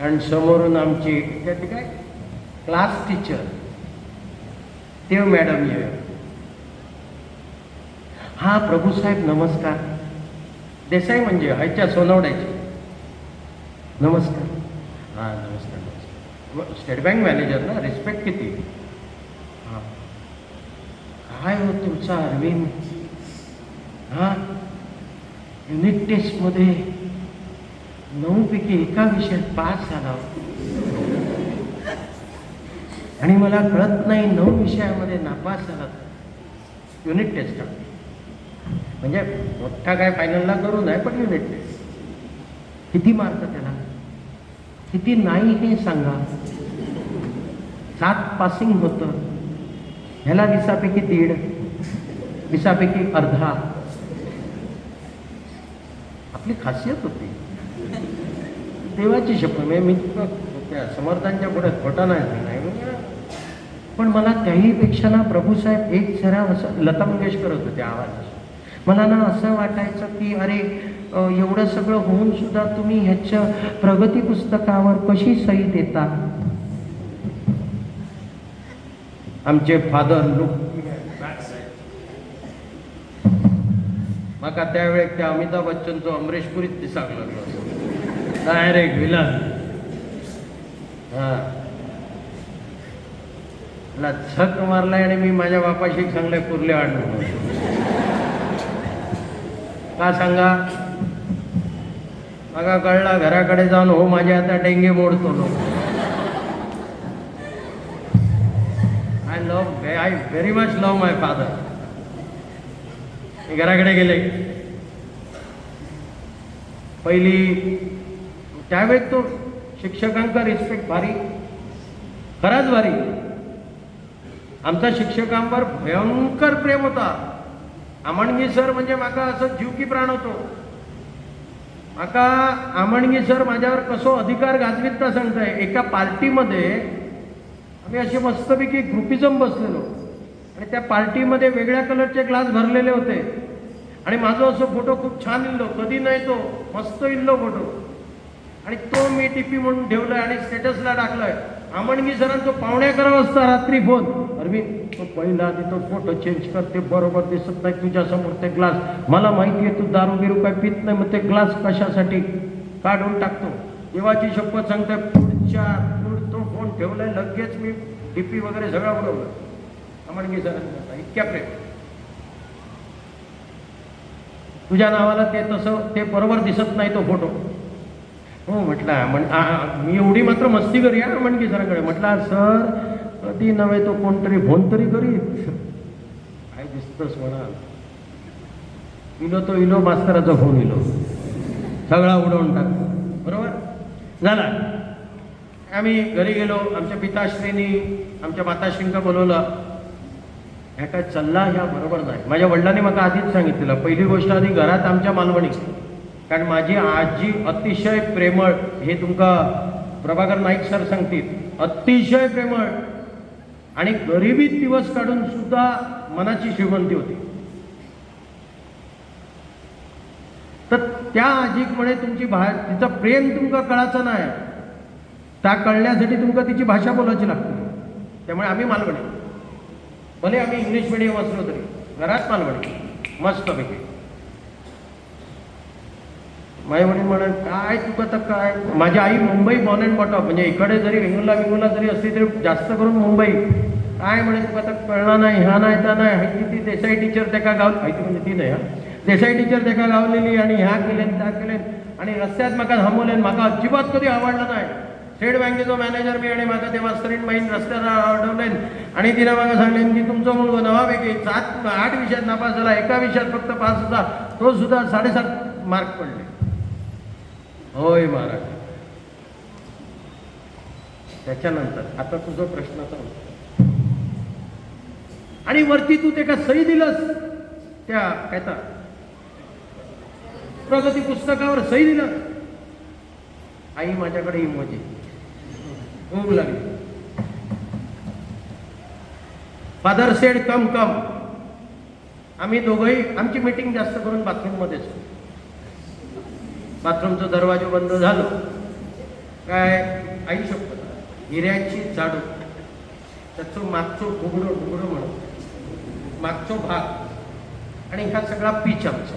आणि समोरून आमची त्याची काय क्लास टीचर देव मॅडम ये. हा प्रभूसाहेब नमस्कार. देसाई म्हणजे ह्याच्या सोनवड्याची. नमस्कार. हां नमस्कार नमस्कार. स्टेट बँक मॅनेजर ना, रिस्पेक्ट किती. हां काय हो तुमचा अरविंद, हां युनिट टेस्टमध्ये 9 पैकी 1 विषयात पास झाला. आणि मला कळत नाही 9 विषयामध्ये नापास झाला. युनिट टेस्ट म्हणजे मोठा काय फायनलला करू नाही, पण युनिट टेस्ट. किती मार्क त्याला, किती नाही हे सांगा. 7 पासिंग होतं. ह्याला 20पैकी 1.5, 20पैकी अर्धा. आपली खासियत होती. देवाची शपथ, मी त्या समर्थांच्या पुढे खोटा नाही. पण मला त्याहीपेक्षा ना प्रभूसाहेब एक जरा असं लता मंगेशकर होतं त्या आवाजात. मला ना असं वाटायचं की अरे एवढं सगळं होऊन सुद्धा तुम्ही ह्याच्या प्रगती पुस्तकावर कशी सही देता. आमचे फादर माका त्यावेळेस त्या अमिताभ बच्चनचं अमरीशपुरीत दिसाक लागलं डायरेक्ट विलन. हां मला झक मारलाय आणि मी माझ्या बापाशी चांगले कुर्ले आणलो. का सांगा? बघा कळला घराकडे जाऊन हो माझ्या आता डेंगे मोडतो लोक. I very much love my father. मी घराकडे गेले पहिली त्यावेळेस तो शिक्षकांचा रिस्पेक्ट भारी, खराच भारी. आमचा शिक्षकांवर भयंकर प्रेम होता. आमणगी सर म्हणजे माका असं जीव की प्राण होतो. माका आमणगी सर माझ्यावर कसो अधिकार गाजवीत ता सांगताय. एका पार्टीमध्ये आम्ही असे मस्तपैकी ग्रुपिझम बसलेलो आणि त्या पार्टीमध्ये वेगळ्या कलरचे ग्लास भरलेले होते आणि माझं असं फोटो खूप छान इल्लो, कधी नाही तो मस्त इल्लो फोटो, आणि तो मी टीपी म्हणून ठेवलाय आणि स्टेटसला टाकलाय. आमणगी सरांचा 11:15 रात्री फोन, अरे मी तो पहिला आधी तो फोटो चेंज करते, बरोबर दिसत नाही तुझ्या समोर ते ग्लास. मला माहिती आहे तू दारू बिरू काय पित नाही, मग ते ग्लास कशासाठी काढून टाकतो. देवाची शपथ सांगताय पुढच्या तो फोन ठेवलाय, लगेच मी डीपी वगैरे सगळं उडवलं. आमणगी सरांचा इतक्या प्रेम. तुझ्या नावाला ते तसं ते बरोबर दिसत नाही तो फोटो. हो म्हटलं मी एवढी मात्र मस्ती करी या म्हणकी सरांकडे. म्हटलं सर कधी नव्हे तो कोणतरी फोन तरी करीत, काय दिसतंच म्हणा. इलो तो इलो मास्तराचा फोन इलो, सगळा उडवून टाकतो. बरोबर झाला. आम्ही घरी गेलो. आमच्या पिताश्रीनी आमच्या माताश्रींका बोलवलं. ह्या काय चालला ह्या बरोबर नाही. माझ्या वडिलांनी मला आधीच सांगितलेलं. पहिली गोष्ट आधी घरात आमच्या मालवणी, कारण माझी आजी अतिशय प्रेमळ, हे तुमका प्रभाकर नाईक सर सांगतील, अतिशय प्रेमळ आणि गरिबीत दिवस काढून सुद्धा मनाची श्रीमंती होती. तर त्या आजीमुळे तुमची तिचं प्रेम तुमका कळाचं नाही. त्या कळण्यासाठी तुमका तिची भाषा बोलायची लागते. त्यामुळे आम्ही मालवणी, भले आम्ही इंग्लिश मिडियम असलो तरी घरात मालवणी मस्तपैकी. माझे वडील म्हणत काय तुका तर काय. माझी आई मुंबई बॉर्न अँड बॉटअप, म्हणजे इकडे जरी वेंगुला जरी असली तरी जास्त करून मुंबई. काय म्हणे तुका तर कळणार नाही, ह्या नाही त्या नाही. ती देसाई टीचर त्या गाव माहिती म्हणजे ती नाही, देसाई टीचर त्या गावलेली आणि ह्या केलेन त्या केलेन आणि रस्त्यात म्हाका थांबवलेन. म्हाका अजिबात कधी आवडलं नाही. स्टेट बँकेचो मॅनेजर मी आणि म्हाका ते मास्तरीन माहीन रस्त्यात अडवलेन आणि तिने म्हाका सांगलेन की तुमचो मुलगो नवापैकी 7-8 विषयात नापास झाला, एका विषयात फक्त पास होता, तो सुद्धा 7.5 मार्क पडले. होय महाराज. त्याच्यानंतर आता तुझा प्रश्नाचा उत्तर. आणि वरती तू ते का सही दिलंस त्या काय तर प्रगती पुस्तकावर सही दिलं. आई माझ्याकडे इमोजी ऊब लागली. फादर सेड कम कम. आम्ही दोघंही, आमची मीटिंग जास्त करून बाथरूममध्येच. बाथरूमचा दरवाजा बंद झालो काय, आई शपथ हिऱ्याची झाडू, त्याचं मागचो घुगडं म्हणून मागचो भाग आणि हा सगळा पीच आमचा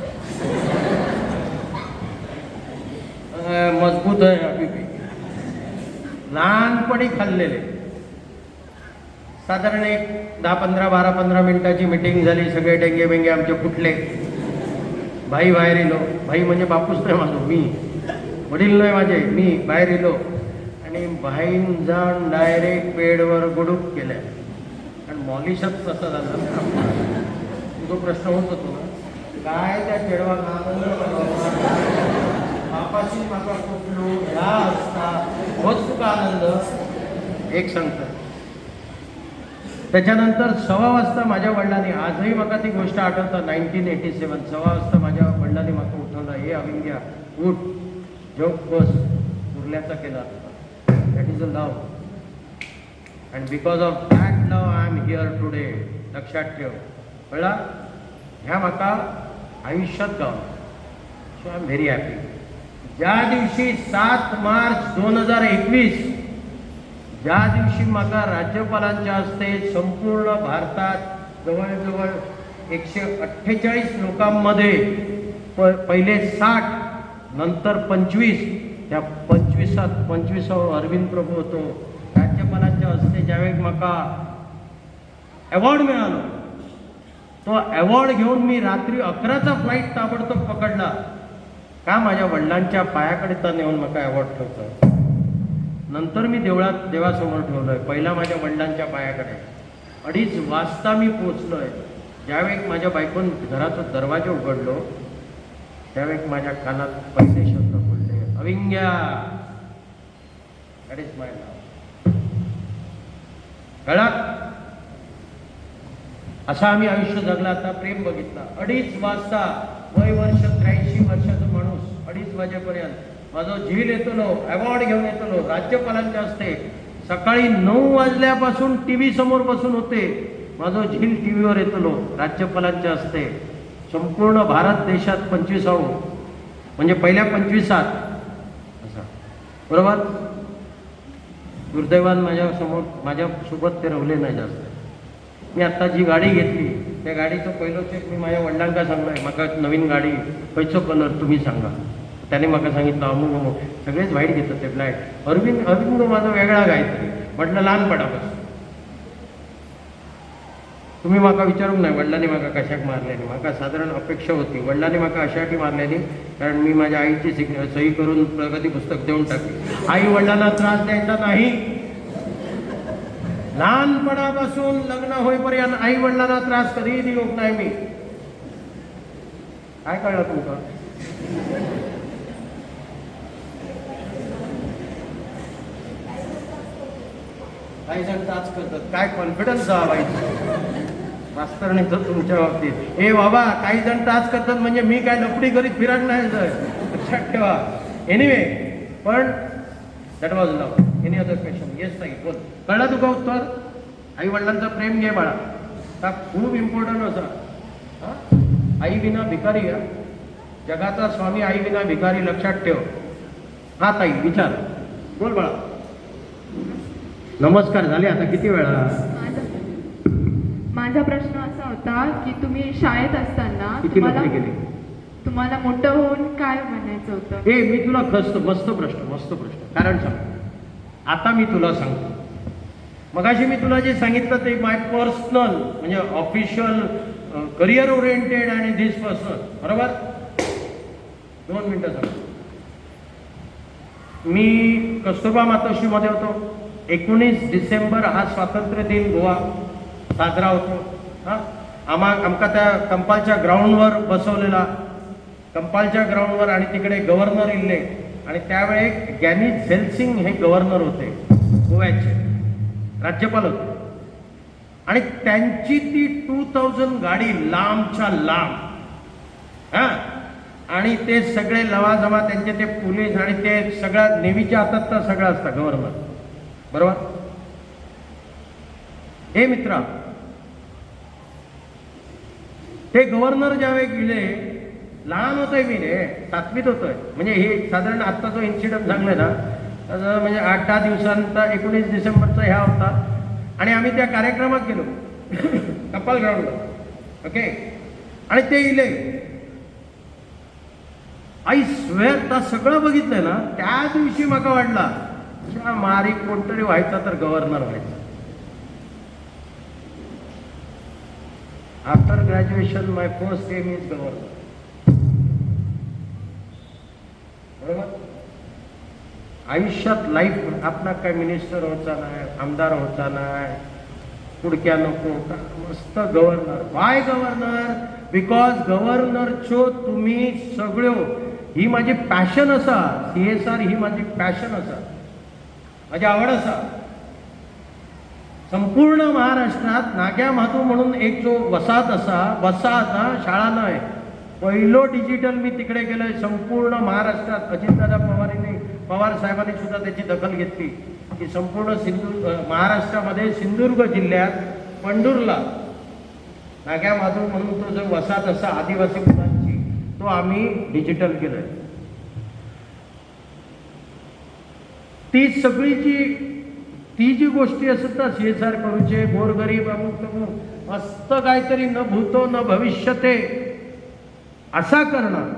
मजबूत आहे. अभि लहानपणी खाल्लेले. साधारण एक 10-15 मिनिटाची मीटिंग झाली. सगळे डेंगे बेंगे आमचे फुटले. भाई बाहेर येलो. भाई म्हणजे बापूच नाही माझो, मी. वडील नाही माझे, मी बाहेर येलो आणि भाईन जाऊन डायरेक्ट बेडवर गुडूप केल्या. कारण मॉलिशच तसं झालं. तुझा प्रश्न होत होतो ना काय त्या खेळवा बापाची माका कुठलो ह्या असता होत तुका आनंद. एक सांगतो. त्याच्यानंतर 6 वाजता माझ्या वडिलांनी, आजही मला ती गोष्ट आठवतं, 1987 6 वाजता माझ्या वडिलांनी मला उठवलं. हे अविंग्या उठ, जोक बस. कुर्ल्याचा केला. That is a love and because of that love I am here today. लक्षात ठेव. कळला. ह्या म्हाका आयुष्यात गावला. So I am very happy. ज्या दिवशी 7 मार्च 2021 ज्या दिवशी मला राज्यपालांच्या हस्ते संपूर्ण भारतात जवळजवळ 148 लोकांमध्ये पहिले 60 नंतर 25, त्या 25th अरविंद प्रभू होतो. राज्यपालांच्या हस्ते ज्यावेळी मला अवॉर्ड मिळाला. तो अवॉर्ड घेऊन मी रात्री 11चा फ्लाईट ताबडतोब पकडला. का माझ्या वडिलांच्या पायाकडे तर नेऊन मला अवॉर्ड ठेवतो. नंतर मी देवासमोर ठेवलोय. पहिला माझ्या वडिलांच्या पायाकडे. 2:30 वाजता मी पोचलोय. ज्यावेळी माझ्या बायकोन घराचा दरवाजा उघडलो त्यावेळी माझ्या कानात पहिले शब्द बोलले, अविंग्या. That is my love. कळा. असं आम्ही आयुष्य जगला. आता प्रेम बघितला. 2:30 वाजता वय वर्ष 83 वर्षाचा माणूस 2:30 वाजेपर्यंत माझा झील येतलो, अवॉर्ड घेऊन येतलो राज्यपालांच्या हस्ते. सकाळी 9 वाजल्यापासून टीव्ही समोर बसून होते. माझं झील टीव्हीवर येतलो राज्यपालांच्या हस्ते. संपूर्ण भारत देशात 25वा म्हणजे पहिल्या 25ात असा. बरोबर. दुर्दैवान माझ्यासोबत ते रवले नाही जास्त. मी आत्ता जी गाडी घेतली त्या गाडीचं पहिलं चेक मी माझ्या वडिलांका सांगलोय, मला नवीन गाडी खयचो कलर तुम्ही सांगा. त्याने मला सांगितलं अमुक सगळेच वाईट घेतात ते ब्लॅक. अरविंद माझा वेगळा काहीतरी. म्हटलं लहानपणापासून तुम्ही मला विचारूक नाही वडिलांनी मला कशाक मारल्याने. मला साधारण अपेक्षा होती. वडिलांनी मला अशासाठी मारल्याने कारण मी माझ्या आईची सही करून प्रगती पुस्तक देऊन टाकली. आई वडिलांना त्रास द्यायचा नाही. लहानपणापासून लग्न होईपर्यंत आई वडिलांना त्रास कधीही दिलोक नाही मी. काय कळलं तुमचं. काही जण त्रास करतात. काय कॉन्फिडन्स जावायचं मास्तरनीचं तुमच्या बाबतीत. हे बाबा काही जण त्रास करतात म्हणजे मी काय लपडी करीत फिरक नाही लक्षात ठेवा. एनिवे पण that was love. Any other question. Yes ताई बोल. कळलं तुका उत्तर. आई वडिलांचं प्रेम घे बाळा. का खूप इम्पॉर्टंट असा. आई विना भिकारी. जगाचा स्वामी आई विना भिकारी. लक्षात ठेव. हा ताई विचार. बोल बाळा. नमस्कार झाले आता किती वेळा. माझा प्रश्न असा होता की तुम्ही शाळेत असताना किती नोकरी केली. तुम्हाला मोठं होऊन काय बनायचं होतं. मी तुला मस्त प्रश्न कारण सांग. आता मी तुला सांगतो. मगाशी मी तुला जे सांगितलं ते माय पर्सनल म्हणजे ऑफिशियल करिअर ओरिएंटेड आणि धिस पर्सनल. बरोबर. 2 मिनिटं सांगतो. मी कस्तुरबा मातोश्रीमध्ये होतो. 19 डिसेंबर हा स्वातंत्र्य दिन गोवा साजरा होतो. आमका त्या कंपालच्या ग्राउंडवर बसवलेला. कंपालच्या ग्राउंडवर आणि तिकडे गव्हर्नर इल्ले आणि त्यावेळी गॅनी झेलसिंग हे गव्हर्नर होते गोव्याचे. राज्यपाल होते. आणि त्यांची ती 2000 गाडी लांबच्या लांब. आणि ते सगळे लवाजमा त्यांचे ते पोलीस आणि ते सगळ्या नेव्हीच्या हातात तर सगळं असतं गव्हर्नर. बरोबर. हे मित्रा ते गव्हर्नर ज्यावेळी गेले लहान होतोय मी रे 7वीत होतोय. म्हणजे हे साधारण आत्ता जो इन्सिडेंट सांगले ना म्हणजे 8-10 दिवसांचा 19 डिसेंबरचा ह्या होता. आणि आम्ही त्या कार्यक्रमात गेलो कपाल ग्राउंडला. ओके. आणि ते इले आई स्वेअर त्या सगळं बघितलंय ना. त्या दिवशी मला वाटला मारी कोणतरी व्हायचा तर गव्हर्नर व्हायचा. After graduation my first aim is governor. बरोबर. आयुष्यात लाईफ आपला काय मिनिस्टर व्हायचा नाही, आमदार व्हायचा नाही, पुढक्या नको का मस्त गव्हर्नर. Y governor. बिकॉज गव्हर्नरच्यो तुम्ही सगळ्यो ही माझी पॅशन असा. CSR ही माझी पॅशन असा, माझी आवड असा. संपूर्ण महाराष्ट्रात नाग्या माधू म्हणून एक जो वसाहत असा. वसाहत शाळा नाही. पहिलो डिजिटल मी तिकडे गेलोय संपूर्ण महाराष्ट्रात. अजितदादा पवार साहेबांनी सुद्धा त्याची दखल घेतली की संपूर्ण महाराष्ट्रामध्ये सिंधुदुर्ग जिल्ह्यात पंढूरला नाग्या माधव म्हणून तो जो वसाहत असा आदिवासी मुलांची तो आम्ही डिजिटल केलोय. ती जी गोष्टी असतात ना CSR करूचे गोरगरीब अमुक तमुक मस्त काहीतरी न भूतो न भविष्यते असा करणं.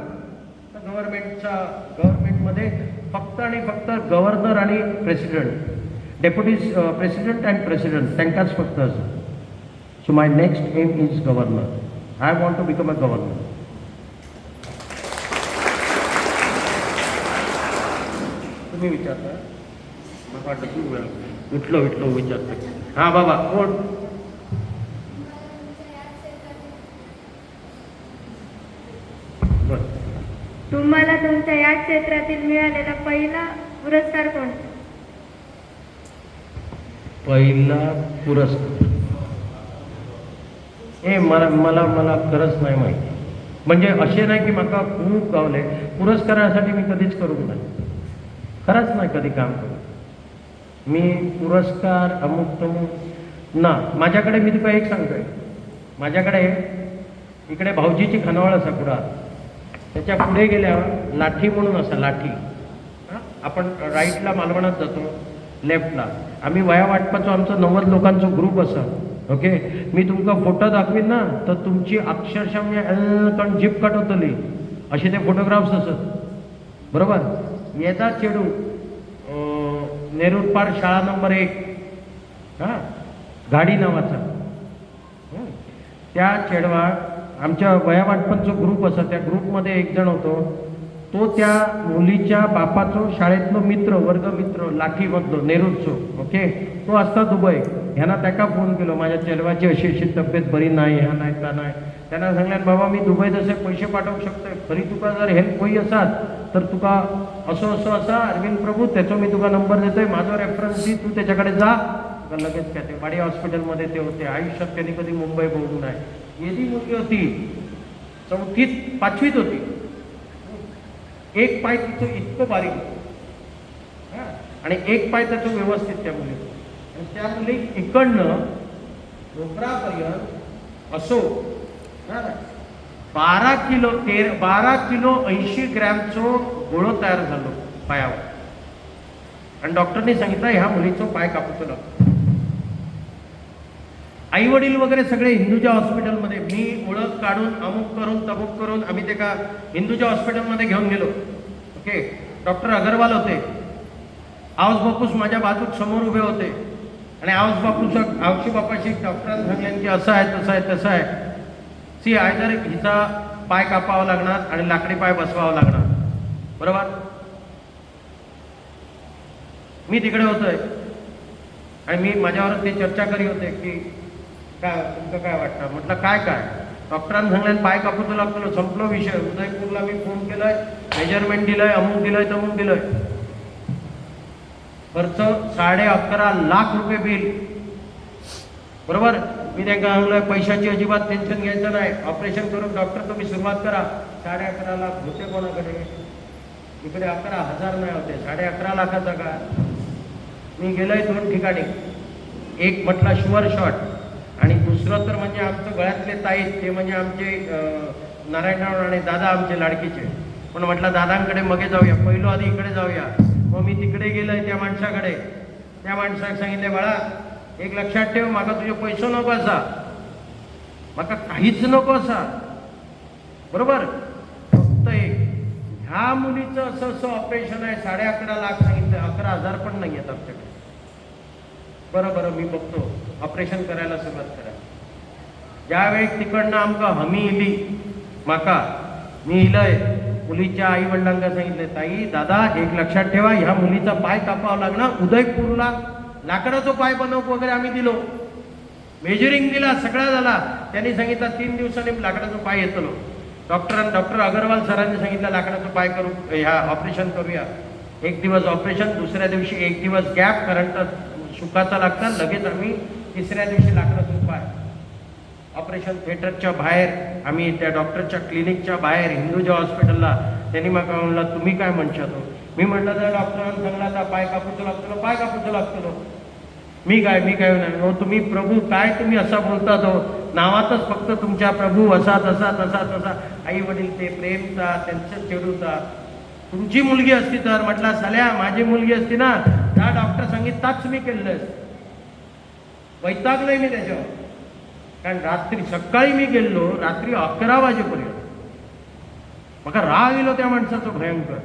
गव्हर्नमेंटमध्ये फक्त आणि फक्त गव्हर्नर आणि president deputy president and president त्यांच्याच फक्त असं. So my next aim is governor. I want to become a governor. तुम्ही विचारता? मला वाटतं तू विठलो विचारतो. हा बाबा कोण? बरं. तुम्हाला तुमच्या या क्षेत्रातील मिळालेला पहिला पुरस्कार कोणता? पहिला पुरस्कार मला मला मला खरंच नाही माहिती. म्हणजे असे नाही की म्हाका खूप गावले पुरस्कारासाठी मी कधीच करूंक नाही. खरंच नाही कधी काम करू मी पुरस्कार अमुक तमुक ना. माझ्याकडे मी तुका एक सांगतोय. माझ्याकडे इकडे भाऊजीची खानावळ असा कुडाळ, त्याच्या पुढे गेल्यावर लाठी म्हणून असा लाठी. आपण राईटला मालवणात जातो, लेफ्टला आम्ही वया वाटपाचो आमचो 90 लोकांचो ग्रुप असा. ओके, मी तुमका फोटो दाखवीन ना तर तुमची अक्षरशः म्हणजे कारण जीप काटवतली असे ते फोटोग्राफ्स असत. बरोबर. येता चेडू नेरूर पार शाळा नंबर 1 गाडी नावाचा. त्या चेडवाक आमच्या वया वाटपांचो ग्रुप असा. त्या ग्रुपमध्ये एक जण होतो, तो त्या मुलीच्या बापाचो शाळेतलो मित्र, वर्गमित्र, लाठीमधलो नेरूरचो. ओके, तो असता दुबय. ह्याना त्याका फोन केलो, माझ्या चेडवाची अशी अशी तब्येत बरी नाही, ह्या नाही त्या नाही. त्यांना सांगल्यान बाबा मी दुबईत असे पैसे पाठवू शकतोय, खरी तुका जर हेल्प होई असात तर तुका असं असं असा अरविंद प्रभू त्याचा मी तुका नंबर देतोय, माझा रेफरन्स दी, तू त्याच्याकडे जा. लगेच काय ते वाडी हॉस्पिटलमध्ये ते होते. आयुष्यात त्यांनी कधी मुंबई बघू नाही. येदी मुलगी होती, 4थीत 5वीत होती. एक पाय तिचं इतकं बारीक आणि एक पाय त्याचं व्यवस्थित त्या मुलीचं. आणि त्या मुली इकडनं डोंगरापर्यंत असो 12 किलो 80 ग्रॅमचो गोळो तयार झालो पायावर. आणि डॉक्टरनी सांगितलं ह्या मुलीचं पाय कापूचं लागतं. आई वडील वगैरे सगळे हिंदूच्या हॉस्पिटलमध्ये. मी ओळख काढून अमुक करून तमुक करून आम्ही ते का हिंदूच्या हॉस्पिटलमध्ये घेऊन गेलो. ओके, डॉक्टर अगरवाल होते. आऊस बापूस माझ्या बाजूक समोर उभे होते. आणि आवशी बापाशी डॉक्टरांनी सांगले की असं आहे तसं आहे तसं आहे. सी आयदर हिचा पाय कापावा लागणार आणि लाकडी पाय बसवावा लागणार. बरोबर. मी तिकडे होतोय आणि मी माझ्यावर ते चर्चा करी होते की काय तुमचं काय वाटतं. म्हटलं काय काय. डॉक्टरांनी सांगले पाय कापूचं लागतो. संपलो विषय. उदयपूरला मी फोन केलाय, मेजरमेंट दिलंय, अमुक दिलंय तमुक दिलंय. खर्च 11.5 लाख रुपये बिल. बरोबर. मी त्यांना सांगलोय पैशाची अजिबात टेन्शन घ्यायचं नाही, ऑपरेशन करून डॉक्टर तुम्ही सुरुवात करा. 11.5 लाख होते कोणाकडे. इकडे 11,000 नाही होते. 11.5 लाखाचा का. मी गेलोय 2 ठिकाणी. एक म्हटला शुअर शॉट आणि दुसरं तर म्हणजे आमचं गळ्यातले ताईत, ते म्हणजे आमचे नारायणराव आणि दादा आमचे लाडकीचे. पण म्हटलं दादांकडे मगे जाऊया, पहिलो आधी इकडे जाऊया. मग मी तिकडे गेलोय त्या माणसाकडे. त्या माणसाक सांगितले बाळा एक लक्षात ठेव, माका तुझे पैसे नको असा, माका काहीच नको असा. बरोबर. फक्त एक ह्या मुलीचं असं असं ऑपरेशन आहे, 11.5 लाख सांगितलं. 11,000 पण नाही आहेत आमच्याकडे. बरं मी बघतो, ऑपरेशन करायला सुरुवात करा. ज्यावेळी तिकडनं आमका हमी इली माका, मी इलय मुलीच्या आई वडिलांना सांगितले ताई दादा एक लक्षात ठेवा, ह्या मुलीचा पाय कापावा लागणार. उदयपूरला लाकडाचा पाय बनवून वगैरे आम्ही दिलो, मेजरिंग दिला, सगळा झाला. त्यांनी सांगितलं 3 दिवसांनी लाकडाचा पाय येतलो. डॉक्टर अगरवाल सरांनी सांगितलं लाकडाचा पाय करू, ह्या ऑपरेशन करूया. 1 दिवस ऑपरेशन, दुसऱ्या दिवशी 1 दिवस गॅप, कारण तर सुखाचा लागतात. लगेच आम्ही तिसऱ्या दिवशी लाकडाचा पाय. ऑपरेशन थिएटरच्या बाहेर आम्ही त्या डॉक्टरच्या क्लिनिकच्या बाहेर हिंदूच्या हॉस्पिटलला. त्यांनी मला म्हणलं तुम्ही काय म्हणशात. मी म्हटलं तर डॉक्टरांनी सांगला आता पाय कापूचं लागतो, पाय कापूचं लागतो. मी काय नाही. हो तुम्ही प्रभू काय तुम्ही असा बोलता. तो नावातच फक्त तुमच्या प्रभू असा तसा तसा तसा. आई वडील ते प्रेमचा त्यांचं चेडूचा. तुमची मुलगी असती तर म्हटला साल्या माझी मुलगी असती ना, त्या डॉक्टर सांगितताच मी केलं. वैतागलोय मी त्याच्यावर. कारण रात्री सकाळी मी गेलो, रात्री 11 वाजेपर्यंत मला राग येलो त्या माणसाचं भयंकर.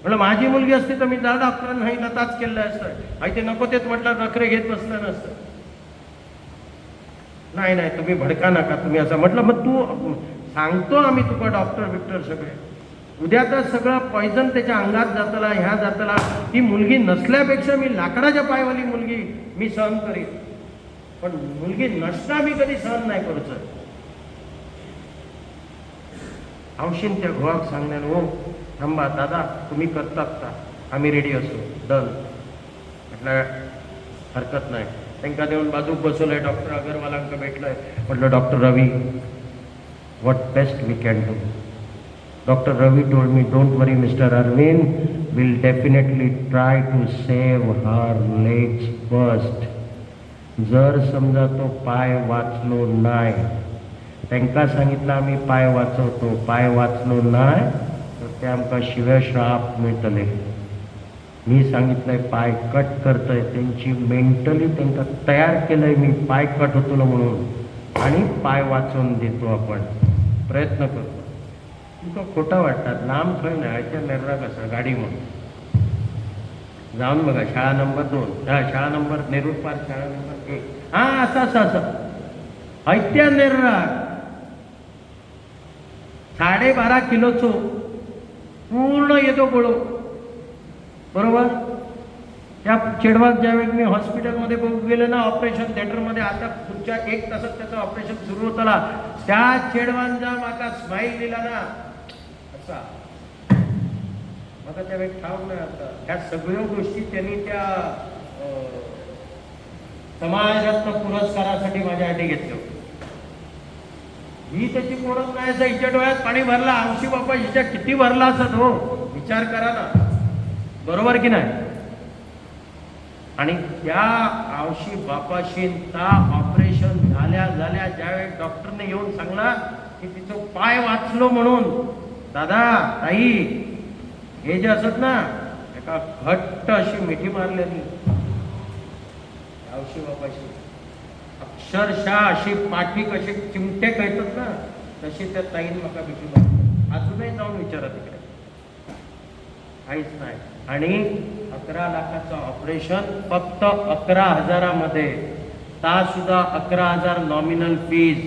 म्हटलं माझी मुलगी असती तर मी त्या डॉक्टरांना सांगितलं ताच केलं असतं. आई ते नको तेच म्हटलं नखरे घेत बसलं नसतं. नाही नाही तुम्ही भडका नका तुम्ही असं म्हटलं. मग तू सांगतो आम्ही तुका डॉक्टर बिक्टर सगळे. उद्या तर सगळं पॉइझन त्याच्या अंगात जातला ह्या जातला. ती मुलगी नसल्यापेक्षा मी लाकडाच्या पायवाली मुलगी मी सहन करीन, पण मुलगी नसता मी कधी सहन नाही करूच. औशीन त्या घोवाक सांगण्यान हो थांबा दादा तुम्ही करतात का, आम्ही रेडी असू डन. म्हटलं हरकत नाही. त्यांना देऊन बाजूक बसवलंय. डॉक्टर अगरवालांक भेटलंय. म्हटलं doctor Ravi what best we can do. Doctor Ravi told me don't worry mister Arvind will definitely try to save her legs first. जर समजा तो पाय वाचलो नाही, त्यांना सांगितलं आम्ही पाय वाचवतो, पाय वाचलो नाही तर ते आमका शिव्या श्राप मिळतले. मी सांगितलंय पाय कट करतोय, त्यांची मेंटली त्यांना तयार केलंय मी पाय कट होतो ना म्हणून, आणि पाय वाचवून देतो आपण प्रयत्न करतो. तुमका खोटा वाटतात लांब खय नाही ह्याच्या नेर्रा कसं गाडी म्हणून जाऊन बघा. शाळा नंबर 2 शाळा नंबर नेहरू पार्क शाळा नंबर 1 हा असं असं असं ऐत्या नेर्रा 12.5 किलोचो पूर्ण येतो गोळो बरोबर. त्या चेडवाक ज्यावेळी मी हॉस्पिटलमध्ये बघू गेलो ना ऑपरेशन थिएटरमध्ये, आता पुढच्या 1 तासात त्याचं ऑपरेशन सुरू होतं ना, त्या चेडवांचा माका स्माईल दिला ना असा मला त्यावेळी ठाऊक नाही. आता ह्या सगळ्या गोष्टी त्यांनी त्या समाजरत्न पुरस्कारासाठी माझ्यासाठी घेतलं. मी त्याची ओळख नाही असं हिच्या डोळ्यात पाणी भरला. औशी बापा हिच्या किती भरला असत हो, विचार करा ना, बरोबर की नाही. आणि त्या औशी बापाशींचा ऑपरेशन झाल्या ज्यावेळी डॉक्टरने येऊन सांगला की तिचं पाय वाचलो म्हणून, दादा ताई हे जे असत ना एका घट्ट अशी मिठी मारलेली औशी बापाशी, अक्षरशः अशी पाठी कशी चिमटे कहतात ना तशी त्या ताईन मका मिठी मारली. अजूनही जाऊन विचारा तिकडे काहीच नाही. आणि 11 लाखाचं ऑपरेशन फक्त 11,000 मध्ये, ता सुद्धा 11,000 नॉमिनल फीज.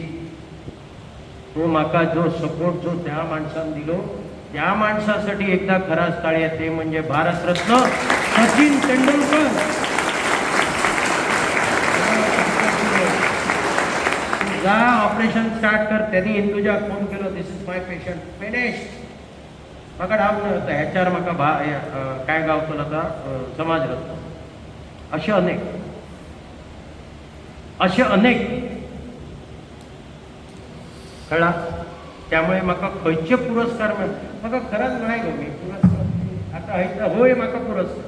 तो माका जो सपोर्ट जो त्या माणसानं दिलो, त्या माणसासाठी एकदा खराच ताळी येते, म्हणजे भारतरत्न सचिन तेंडुलकर. जा ऑपरेशन स्टार्ट कर. त्यांनी हिंदूजा फोन केलो, दिस इज माय पेशंट फिनिश्ड. म्हाका डाऊट नाही होता ह्याच्यावर म्हाका काय गावतो आता समाजरत्न. असे अनेक कळा. त्यामुळे म्हाका खंयचे पुरस्कार म्हाका खरंच नाही गो. मी पुरस्कार आता हायता होय म्हाका पुरस्कार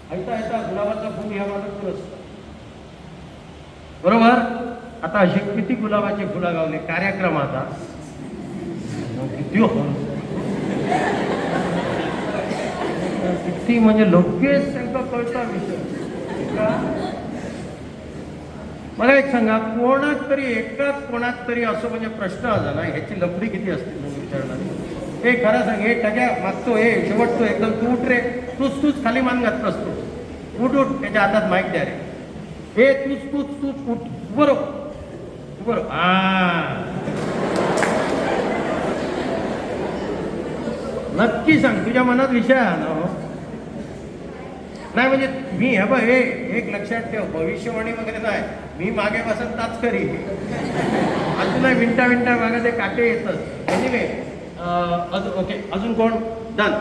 हायता गुलाबाचा फूल ह्या माझा पुरस्कार बरोबर. आता अशी किती गुलाबाची फुलं गावली कार्यक्रमाचा किती किती म्हणजे लोकेश त्यांना कळता विषय. मला एक सांगा, कोणाक तरी असं म्हणजे प्रश्न आला ना ह्याची लफडी किती असते म्हणून विचारणार. हे खरं सांग, हे टग्या मागतो, हे शेवटतो एकदम तू उठ रे, तूच खाली मान घातलं असतो. उठ त्याच्या हातात माईक द्या रे. हे तूच उठ बरोबर. नक्की सांग तुझ्या मनात विषय आहे ना. नाही म्हणजे मी हे बघ हे एक लक्षात ठेव, भविष्यवाणी वगैरे नाही. मी मागे बसून ताच करी अजून नाही मिनटा मागे ते काटे येतात. एनिवे ओके अजून कोण डन.